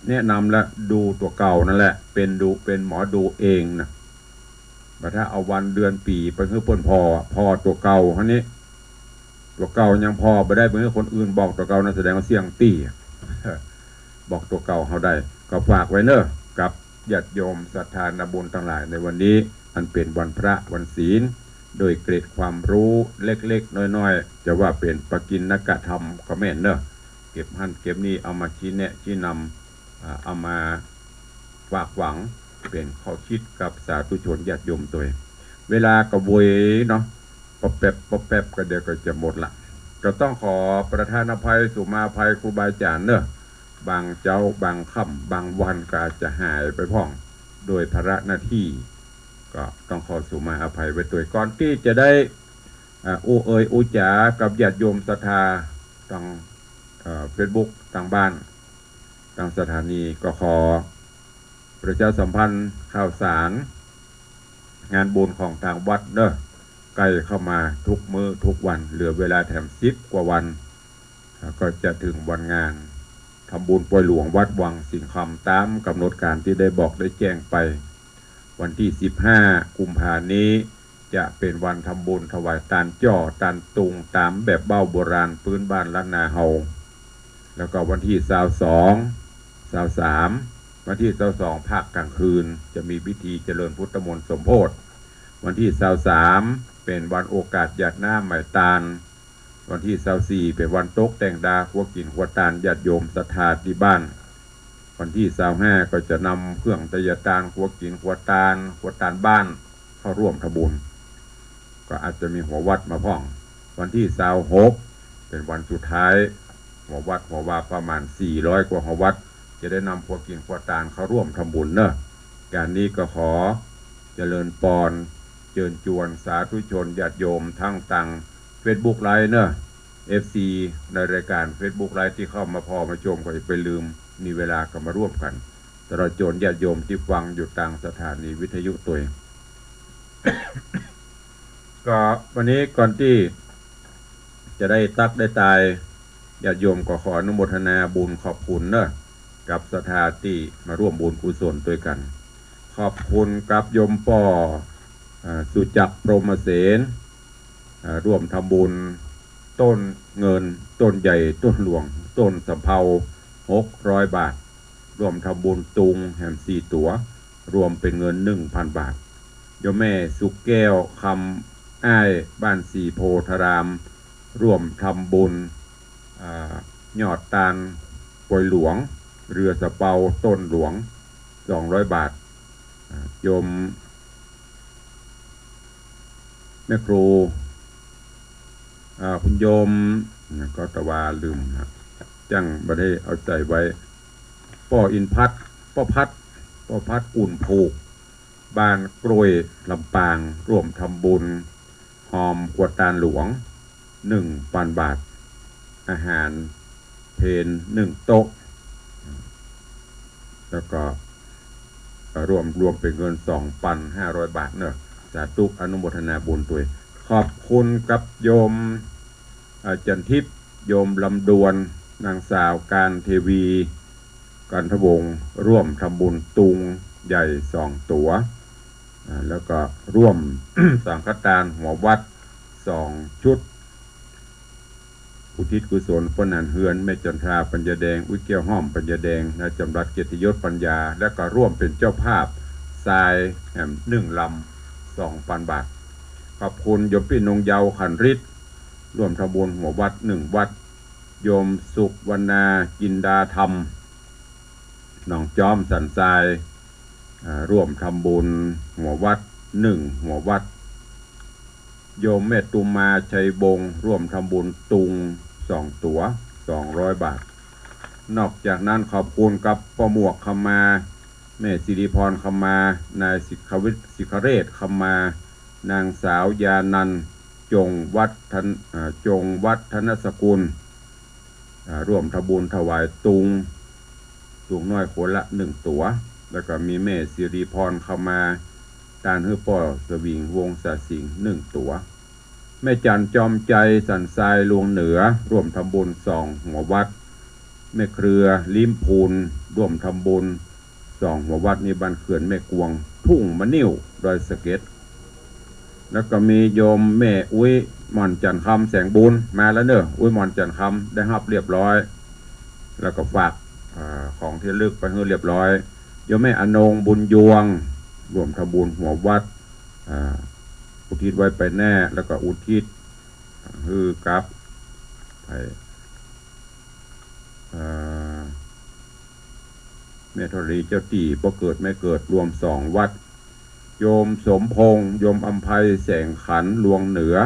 แนะนำและดูตัวเก่านั่นแหละเป็นหมอดูเองนะแต่ถ้าเอาวันเดือนปีไปให้เพิ่นพอตัวเก่าฮะนี้ตัวเก่ายังพอไปได้เพื่อคนอื่นบอกตัวเก่านั่นแสดงว่าเสี่ยงตี้บอกตัวเก่าเขาได้ก็ฝากไว้เนอะกับญาติโยมศรัทธาญบุญทั้งหลายในวันนี้มันเป็นวันพระวันศีลโดยเกร็ดความรู้เล็กๆน้อยๆจะว่าเป็นปกิณณกธรรมก็แม่นเนอะเก็บหั่นเก็บนี่เอามาชี้แนะชี้นำเอามาฝากหวังเป็นข้อคิดกับสาธุชนญาติโยมตัวเวลากระวยเนาะปะแป๊บก็เดี๋ยวก็จะหมดละก็ต้องขอประทานอภัยสุมาภัยครูบาอาจารย์เนอะบางเจ้าบางค่ำบางวันก็อาจจะหายไปพ่องโดยภาระหน้าที่ก็ต้องขอสุมาอภัยไว้ตัวก่อนที่จะได้อู้จ๋ากับญาติโยมศรัทธาทางเฟซบุ๊กทางบ้านทางสถานีก็ขอประชาสัมพันธ์ข่าวสารงานบุญของทางวัดเนอะใกล้เข้ามาทุกมื้อทุกวันเหลือเวลาแถม10 กว่าวันก็จะถึงวันงานทำบุญปล่อยหลวงวัดวังสิงห์คำตามกำหนดการที่ได้บอกได้แจ้งไปวันที่15 กุมภาพันธ์นี้จะเป็นวันทำบุญถวายตาลจ่อตาลตุงตามแบบเบ้าโบราณพื้นบ้านล้านนาเฮาแล้วก็วันที่22 23วันที่22ภาคกลางคืนจะมีพิธีเจริญพุทธมนต์สมโภชวันที่23เป็นวันโอกาสหยาดน้ำใหม่ตาลวันที่24เป็นวันโต๊ะแต่งดาขัวกินขัวตาลญาติโยมศรัทธาที่บ้านวันที่25ก็จะนำเครื่องตยตาลขัวกินขัวตาลบ้านเข้าร่วมทำบุญก็อาจจะมีหัววัดมาพ่องวันที่26เป็นวันสุดท้ายหัววาประมาณ400 กว่าหัววัดจะได้นำพวกกินพวกตาลเข้าร่วมทำบุญเนอะการนี้ก็ขอเจริญปอนเชิญจวนสาธุชนญาติโยมทั้งต่าง Facebook ไลน์เนอะ FC ในรายการ Facebook ไลน์ที่เข้ามามาชมก็อย่าไปลืมมีเวลาก็มาร่วมกันตลอดจนญาติโยมที่ฟังอยู่ต่างสถานีวิทยุตัว ก็วันนี้ก่อนที่จะได้ตักได้ตายญาติโยมก็ขออนุโมทนาบุญขอบคุณเนอะกับสถานที่มาร่วมบุญกุศลด้วยกันขอบคุณกับโยมป่อสุจักรพรหมเสนร่วมทำบุญต้นเงินต้นใหญ่ต้นหลวงต้นสำเภา600 บาทร่วมทำบุญตุงแหม4 ตัวรวมเป็นเงิน 1,000 บาทโยมแม่สุกแก้วคำอ้ายบ้านสีโพธารามร่วมทำบุญยอดตาลปวยหลวงเรือสะเปาต้นหลวง200 บาทโยมแม่ครูคุณโยมก็ตะวาลืมครับจังบัดให้เอาใจไว้ป้ออินพัดป้อพัดอุ่นผูกบ้านกรวยลำปางร่วมทำบุญหอมขวดตาลหลวง 1,000 บาทอาหาร เพน1 โต๊ะแล้วก็รวมเป็นเงิน 2,500 บาทเนอะสาธุอนุโมทนาบุญตัวขอบคุณกับโยมจันทิพย์โยมลำดวนนางสาวการเทวีกันทวงศ์ร่วมทำบุญตุงใหญ่2 ตั๋วแล้วก็ร่วม สังฆทานหัววัด2 ชุดอุทิศกุศลปนันเฮือนแม่จันทราปัญญาแดงอุ้ยเกี้ยวห้อมปัญญาแดงนาจำรัดเกียรติยศปัญญาและก็ร่วมเป็นเจ้าภาพทรายแห่ม1 ลำ 2,000 บาทขอบคุณโยมพี่นงเยาขันฤทธิ์ร่วมทำบุญหัววัด1 วัดโยมสุขวรรณาจินดาธรรมหนองจอมสันทรายร่วมทำบุญหัววัด1 หัววัดโยมแม่ตุมมาชัยบงร่วมทำบุญตุง2 ตั๋ว200 บาทนอกจากนั้นขอบคุณกับพ่อหมวกคำมาแม่สิริพรคำมานายสิขเรศคำมานางสาวยานันจงวัฒนสกุลร่วมทำบุญถวายตุงน้อยคนละ1 ตั๋วแล้วก็มีแม่สิริพรคำมาตานฮือป่อสวิงวงศาสิงห์1 ตั๋วแม่จันจอมใจสันทรายลวงเหนือร่วมทำบุญ2 หัววัดแม่เครือลิ้มพูนร่วมทำบุญ2 หัววัดในบ้านเขื่อนแม่กวงทุ่งมะนิ่วดอยสะเก็ดแล้วก็มีโยมแม่อุ้ยมอนจันคำแสงบุญมาแล้วเนอะอุ้ยมอนจันคำได้รับเรียบร้อยแล้วก็ฝากของที่ลึกไปให้เรียบร้อยโยมแม่อนงบุญยวงร่วมทำบุญหัววัดอุทิศไว้ไปแน่แล้วก็อุทิศฮือกับไปแม่ธรณีเจ้าตีบ่เกิดไม่เกิดรวม2 วัดโยมสมพงษ์โยมอัมภัยแสงขันลวงเหนือ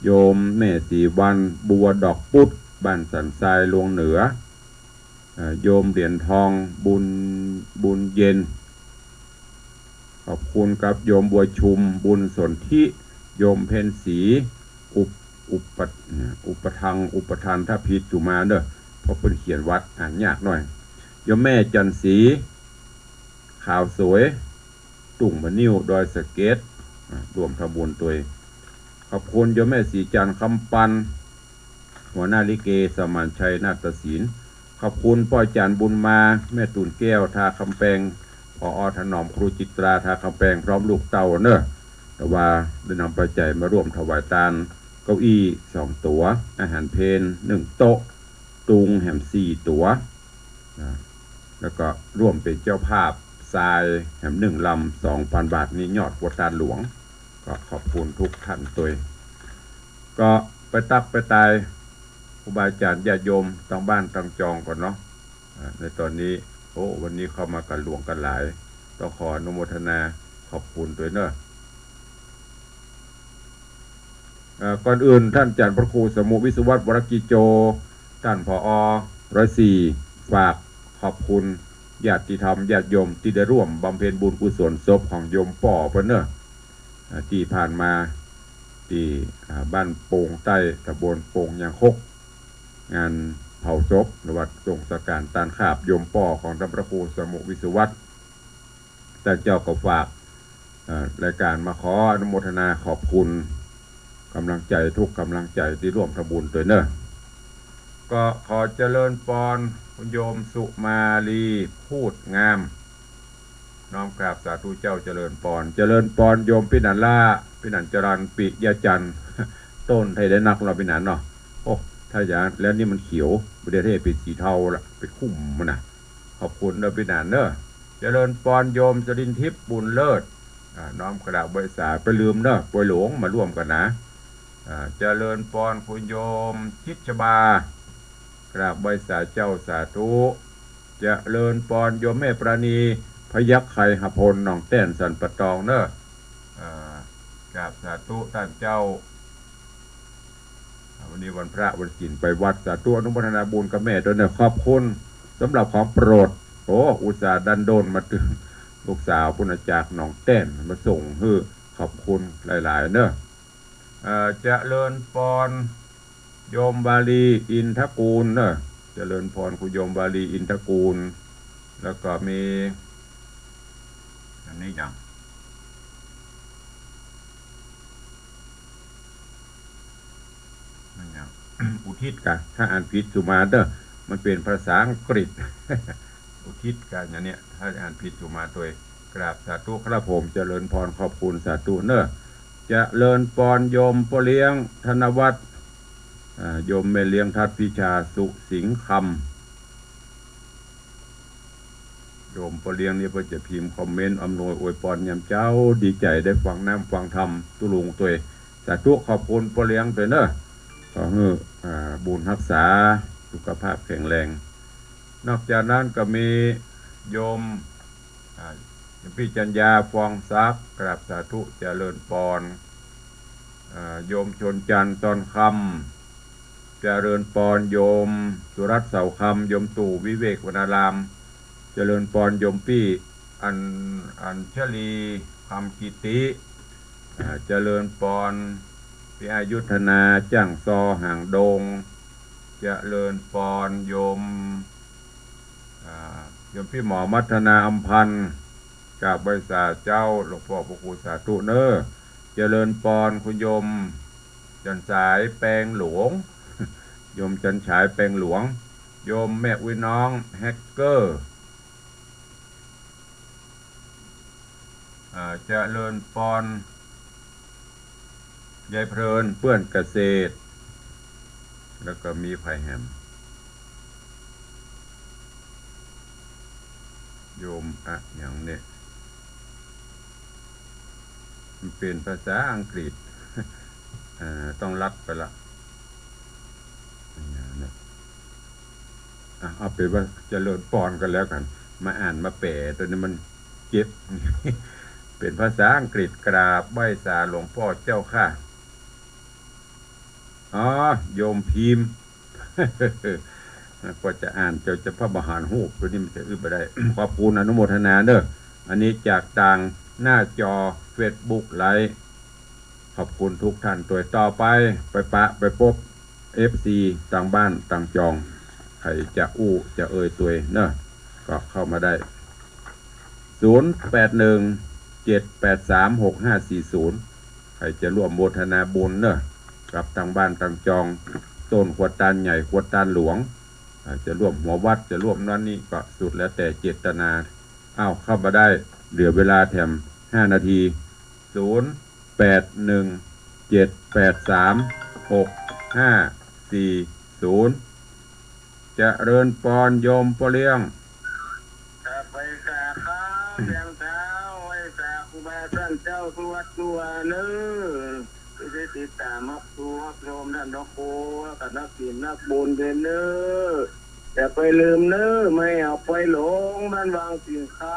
โยมแม่สีวันบัวดอกปุดบ้านสันทรายลวงเหนือโยมเหรียญทองบุญเย็นขอบคุณกับโยมบัวชุมบุญสนธิโยมเพนสีอุปทานถ้าผิดถูมาเด้อเพราะเพิ่นเขียนวัดอ่านยากหน่อยโยมแม่จันสีข่าวสวยตุ่งมะนิ่วดอยสะเก็ดรวมทำบุญตัวขอบคุณโยมแม่สีจันคำปันหัวหน้าลิเกสมานชัยนาฏศิลป์ขอบคุณพ่อจันบุญมาแม่ตุ่นแก้วทาคำแปงพอถนอมครูจิตราทาคำแปงพร้อมลูกเต่าเนอะแต่ว่าได้นำปัจจัยมาร่วมถวายทานเก้าอี้2 ตั๋วอาหารเพล1 โต๊ะตุงแหม4 ตั๋วแล้วก็ร่วมเป็นเจ้าภาพทรายแหม1 ลำ 2,000 บาทนี้ยอดวัดตาหลวงก็ขอบคุณทุกท่านตัวก็ไปตักไปตายครูบาอาจารย์ญาติโยมตั้งบ้านตั้งจองก่อนเนาะในตอนนี้วันนี้เข้ามากันหลวงกันหลายต้องขออนุโมทนาขอบคุณด้วยเนอะก่อนอื่นท่านอาจารย์พระครูสมุวิศวัตรวรกิโจท่านผอ104ฝากขอบคุณญาติธรรมญาติโยมที่ได้ร่วมบำเพ็ญบุญกุศลศพของโยมป่อเพิ่นเนอะที่ผ่านมาที่บ้านโป่งใต้ตำบลโป่งยางคกงานเผาศพหรือว่าทรงสการตานขาบโยมป่อของท่านพระครูสมุวิศวัตรแต่เจ้าก็ฝากรายการมาขออนุโมทนาขอบคุณกำลังใจทุกกำลังใจที่ร่วมทำบุญด้วยเนอะก็ขอเจริญปอนคุณโยมสุมาลีพูดงามน้อมกราบสาธุเจ้าเจริญปอนโยมพินันล่าพินันจรันปิยาจันต้นไทยได้นักเราพินันเนาะถ้าอย่างแล้วนี่มันเขียวประเทศเป็นสีเทาละไปคุ้มมันนะขอบคุณเราพินันเนอะเจริญปอนโยมจรินทิพย์บุญเลิศน้อมกราบใบสาไปลืมเนอะป่วยหลวงมาร่วมกันนะเจริญปอนคุณโยมชิดชบากราบใบสาเจ้าสาธุเจริญปอนโยมแม่ปราณีพยัคฆ์ไข่หพลหนองแต้นสันปะตองเนอะกราบสาธุท่านเจ้าวันนี้วันพระวันศีลไปวัดสาธุอนุโมทนาบุญกับแม่ด้วยเนอะขอบคุณสำหรับของโปรดอุตส่าห์ดันโดนมาถึงลูกสาวปุณจากหนองแต้นมาส่งขอบคุณหลายๆเนอะเจริญปอนโยมบาลีอินทกูลเนอะ เจริญพรคุณโยมวาลีอินทกูลแล้วก็มีอันนี้อย่างอุทิศกันถ้าอ่านผิดสุมาเด้อมันเป็นภาษาอังกฤษ อุทิศกันอย่างเนี้ยถ้าอ่านผิดสุมาตัวกราบสาธุครับผมเจริญพรขอบคุณสาธุเนอะเจริญพรโยมพ่อเลี้ยงธนวัฒน์โยมแม่เลี้ยงทัดพิชาสุสิงห์คำโยมพ่อเลี้ยงนี่เพื่อจะพิมพ์คอมเมนต์อำนวยอวยพรยามเจ้าดีใจได้ฟังน้ำฟังธรรมตุลุงตัวสาธุขอบคุณพ่อเลี้ยงตัวเนอะขอให้บุญรักษาสุขภาพแข็งแรงนอกจากนั้นก็มีโยมพี่จัญญาฟองซักกราบสาธุเจริญพรโยมชนจันทร์ตอนคำเจริญพรโยมสุรัตน์เสาคำโยมตู่วิเวกวนารามเจริญพรโยมพี่อัญชลีคำกิติเจริญพรพี่อายุธนาจ้างซอห่างดงเจริญพรโยมพี่หมอมัฒนาอัมพันธ์จากบริษัทเจ้าหลวงพ่อพระครูสาธุเนอเจริญพรคุณโยมจันสายแปลงหลวงโยมจันฉายแปลงหลวงโยมแม่วิน้องแฮกเกอร์เจริญพรยายเพลินเพื่อนเกษตรแล้วก็มีไผ่แฮมโยมอย่างเนี้ยมันเป็นภาษาอังกฤษ ต้องรักไปละเอาไปว่าเจริญพรกันแล้วกันมาอ่านมาแปลตัวนี้มันเจ็บ เป็นภาษาอังกฤษกราบไหว้สาหลวงพ่อเจ้าค่ะอ๋อโยมพิมพ์ ก็จะอ่านจะพระบาหารหูตัวนี้มันจะอึบไปได้ ขอบคุณอนุโมทนาเด้ออันนี้จากทางหน้าจอ Facebook ไลฟ์ขอบคุณทุกท่านตัวต่อไปไปพบ FC ต่างบ้านต่างจองใครจะจะเอ่ยตัวเนอะก็เข้ามาได้0817836540ใครจะร่วมโมทนาบุญเนอะกับต่างบ้านต่างจองต้นขวดตาลใหญ่ขวดตาลหลวงจะร่วมหัววัดจะร่วมนั่นนี่ก็สุดแล้วแต่เจตนาเข้ามาได้เหลือเวลาแถม5 นาที0817836540จะเริญปอนโยมพ่อเลี้ยงไปสาข้าวเสียงเท้าไว้สาครูบาท่านเจ้าสวัสดิ์ตัวเนื้อที่ได้ติดตามมักตัวโยมท่านดอกโคกับนักศิลป์นักบุญเป็นเนื้อแต่ไปลืมเนื้อไม่เอาไปหลงบ้านวังสิงคำ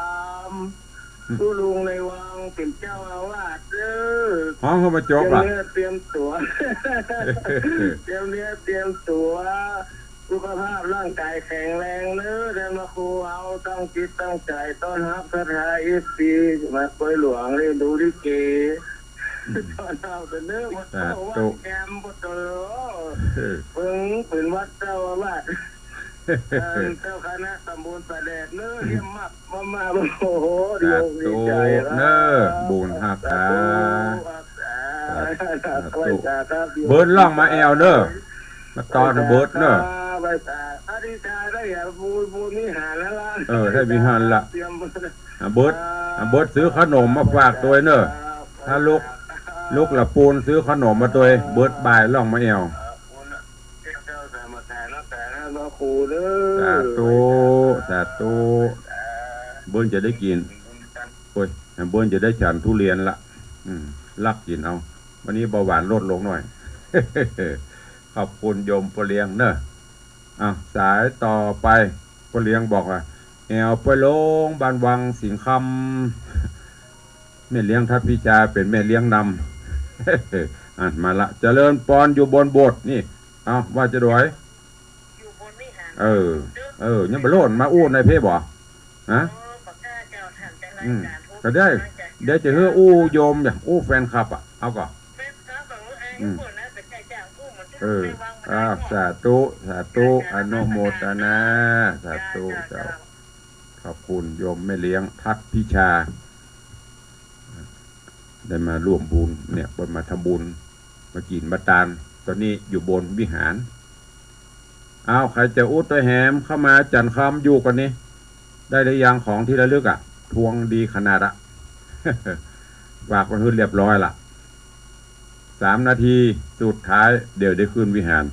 ผู้ลุงในวังเป็นเจ้าอาวาสเด้อห้องเข้ามาจบล่ะเตรียมตัวเตรียมเนื้อเตรียมตัวสุขภาพร่างกายแข็งแรงเนื้อเดินมาครูเอาตั้งจิตตั้งใจต้อนรับพระทายปีมาคอยหลวงเลยดูดิเกตอนเอาแต่เนื้อวัดเจ้าวัดแกมวัดเตอเพิ่งเป็นวัดเจ้าวัดเจ้าคณะตำบลประแดดเนื้อเยี่ยมมากมาโอ้โหดีใจเนื้อบุญหักษาเบิร์ดล่องมาแอลเด้อมาตอนเบิร์ดเนอะถ้ามีหันละเบิร์ดซื้อขนมมาฝากตัวเนอะถ้าลูกละปูนซื้อขนมมาตัวเบิร์ดบายล่องมาแอลสาธุเบิร์ดจะได้กินโอ้ยเบิร์ดจะได้ฉันทุเรียนละลักกินเอาวันนี้เบาหวานลดลงหน่อย ขอบคุณโยมพ่อเลี้ยงเนอะสายต่อไปพ่อเลี้ยงบอกว่าแอวไปลงบ้านวังสิงคำแม่เลี้ยงทัดพิจาเป็นแม่เลี้ยงนำมาละเจริญปอนอยู่บนโบสถ์นี่ว่าจะด้วยยังไปโลดมาอู้ในเพศบ่ก็ได้เดี๋ยวจะเฮืออู้โยมอย่างอู้แฟนคลับเอาก่อน สาธุสาธุอนุโมทนาสาธุเจ้าขอบคุณโยมแม่เลี้ยงทัดพิชาได้มาร่วมบุญเนี่ยบนมาทำบุญมากินมาตานตอนนี้อยู่บนวิหารเอาใครจะอุดตัวแหมเข้ามาจันคำอยู่กันนี้ได้หรือยังของที่ระลึกทวงดีขนาดละ ฝากมาขึ้นเรียบร้อยละ3 นาทีสุดท้ายเดี๋ยวได้ขึ้นวิหาร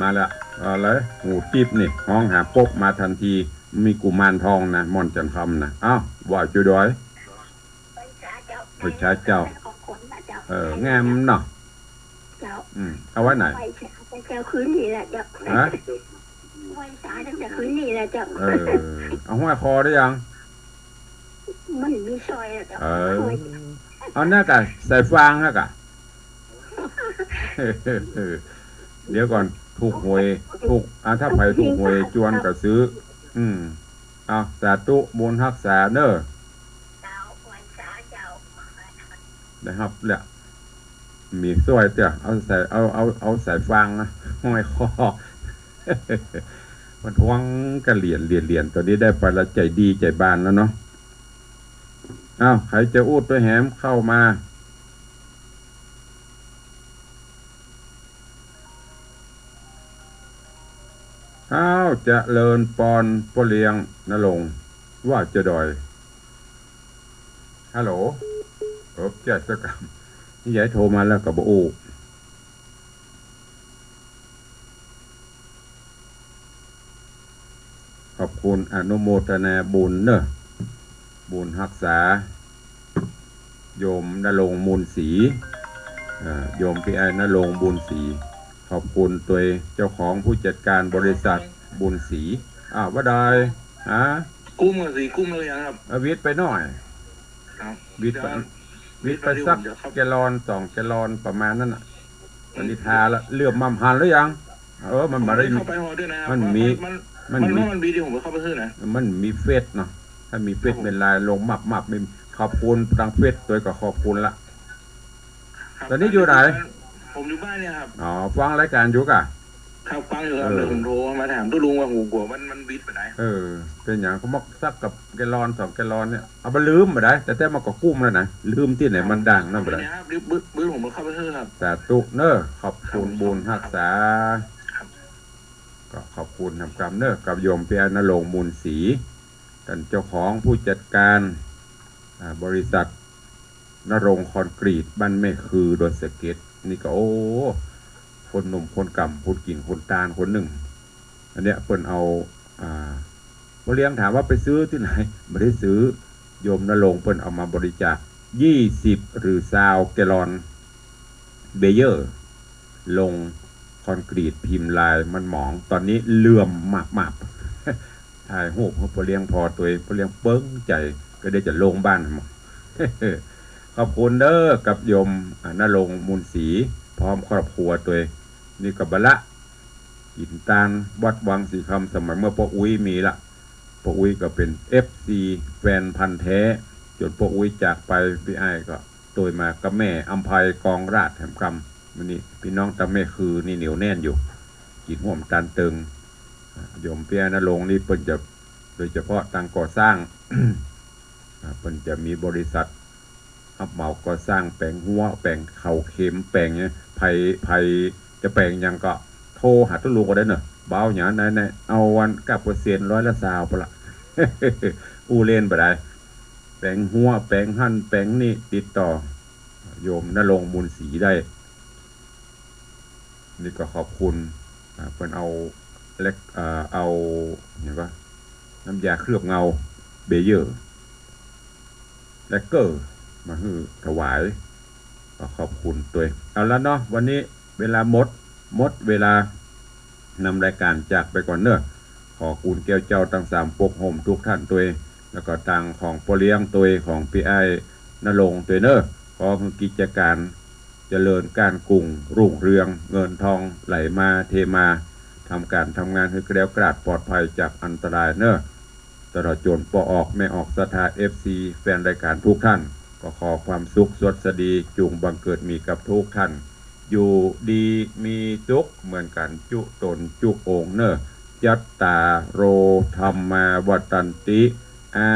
มาละเอาเลยหูจิ๊บนี่ห้องหาปกมาทันทีมีกุมารทองนะม่อนจันคำนะอ้าวว่าจุดอยไปช้าเจ้างามเนาะเอาไว้ไหนเจ้าคืนนี่แหละเจ้าฮะไว้สาตั้งแต่คืนนี่แหละเจ้าเอาห้อยคอได้ยังมันมีซอยแล้วเจ้าเอาหน้ากะใส่ฟางฮะกะ เดี๋ยวก่อนถูกหวยถูกถ้าไผถูกหวยจวนก็ซื้อเอาสาธุบุญรักษาเด้อนะครับแหละมีสวยเตี้ยเอาใส่เอาใส่ฟางนะห้อยคอ มันทวงกระเหรียญตัวนี้ได้ไปละใจดีใจบานแล้วเนาะอ้าวใครจะอูดตัวแหมเข้ามาอ้าวจะเลินปอนปเลียงนรงว่าจะดอยฮัลโหลเจ็ดสกรรมนี่ยายโทรมาแล้วกับโอขอบคุณอนุโมทนาบุญเนอะบุญรักษาโยมณรงค์มูลศรีโยมพี่ไอ้ณรงค์บุญศรีขอบคุณตัวเจ้าของผู้จัดการบริษัทบุญศรีว่าได้กุ้มกับสีกุ้มเลยยังครับวิทย์ไปหน่อยวิทย์ไปสักแกลลอน2 แกลลอนประมาณนั้นตอนนี้ทาแล้วเลือบมั่มหันหรือยังมันมาได้เข้าไปหอด้วยนะมันมีที่ผมเข้าไปซื้อนะมันมีเฟซเนาะถ้ามีเฟซเป็นลายลงมับไม่ขอบคุณทางเฟซตัวก็ขอบคุณละตอนนี้อยู่ไหนผมอยู่บ้านเนี่ยครับฟังรายการอยู่กะครับฟังอยู่ครับเดี๋ยวผมโทรมาถามตู้ลุงว่าหูกลัวมันวิทย์ไปไหนเป็นอย่างเขามักซักกับแกลลอน2 แกลลอนเนี่ยเอาไปลืมไปได้แต่มันก็กุ้มแล้วนะลืมที่ไหนมันดังนั่นไปได้ครับบื้อผมมันเข้าไปซื้อครับสาธุเนอะขอบคุณบุญรักษาก็ขอบคุณทำกรรมเนอะกับโยมเปียณรงค์มูลศรีท่านเจ้าของผู้จัดการบริษัทณรงค์คอนกรีตบ้านแม่คือโดยสเก็ตนี่ก็คนหนุ่มคนกำคนกิ่งคนตาลคนหนึ่งอันเนี้ยเปิ้นเอาเลี้ยงถามว่าไปซื้อที่ไหนไม่ได้ซื้อโยมณรงค์เปิ้นเอามาบริจาค20 หรือ20 แกลลอนเบเยอร์ลงคอนกรีตพิมพ์ลายมันหมองตอนนี้เลื่อมมากถ่ายรูปพอเลี้ยงพอตัวพอเลี้ยงเปิ้งใจก็ได้จะลงบ้านหมด ขอบคุณเด้อกับโยมณรงค์มูลศรีพร้อมครอบครัวตัวนี่กับบละกินตาลวัดวังสีคำสมัยเมื่อพ่ออุ้ยมีละพ่ออุ้ยก็เป็น FC แฟนพันธุ์แท้จนพ่ออุ้ยจากไปพี่ไอ้ก็ตัวมากับแม่อัมภัยกองราชแห่งกรรมวันนี้พี่น้องตาแม่คือนี่เหนียวแน่นอยู่กินห่วมตาลตึงโยมเปียณรงค์นี่เปิ้นจะโดยเฉพาะทางก่อสร้าง เปิ้นจะมีบริษัทรับเหมาก่อสร้างแปลงหัวแปลงเข่าเข็มแปลงเนี้ยไผจะแปลงยังก็โทรหาตุลุงก็ได้เนอะเบาหยาไหนเอาวันกับ%ร้อยละ20ปละ เล่นไปได้แปลงหัวแปลงหั่นแปลงนี่ติดต่อโยมณรงค์มูลศรีได้นี่ก็ขอบคุณเพิ่นเอาอย่างว่าน้ำยาเคลือบเงาเบเยอร์และเกอร์มาให้ถวายก็ขอบคุณตัวเอาแล้วเนาะวันนี้เวลาหมดเวลานำรายการจากไปก่อนเนอะขอคุณแก้วเจ้าทั้ง3ปกห่มทุกท่านตัวแล้วก็ตังของปเลี้ยงตัวของพี่ไอ้ณรงค์ตัวเนอะขอกิจการเจริญการกุ้งรุ่งเรืองเงินทองไหลมาเทมาทำการทำงานให้แกล้วกราดปลอดภัยจากอันตรายเนอะตลอดจนปออกไม่ออกศรัทธา FC แฟนรายการทุกท่านก็ขอความสุขสวัสดีจุงบังเกิดมีกับทุกท่าน อยู่ดีมีสุขเหมือนกันจุตนจุองค์เนอะยัตตาโรธรรมาวัตันติอา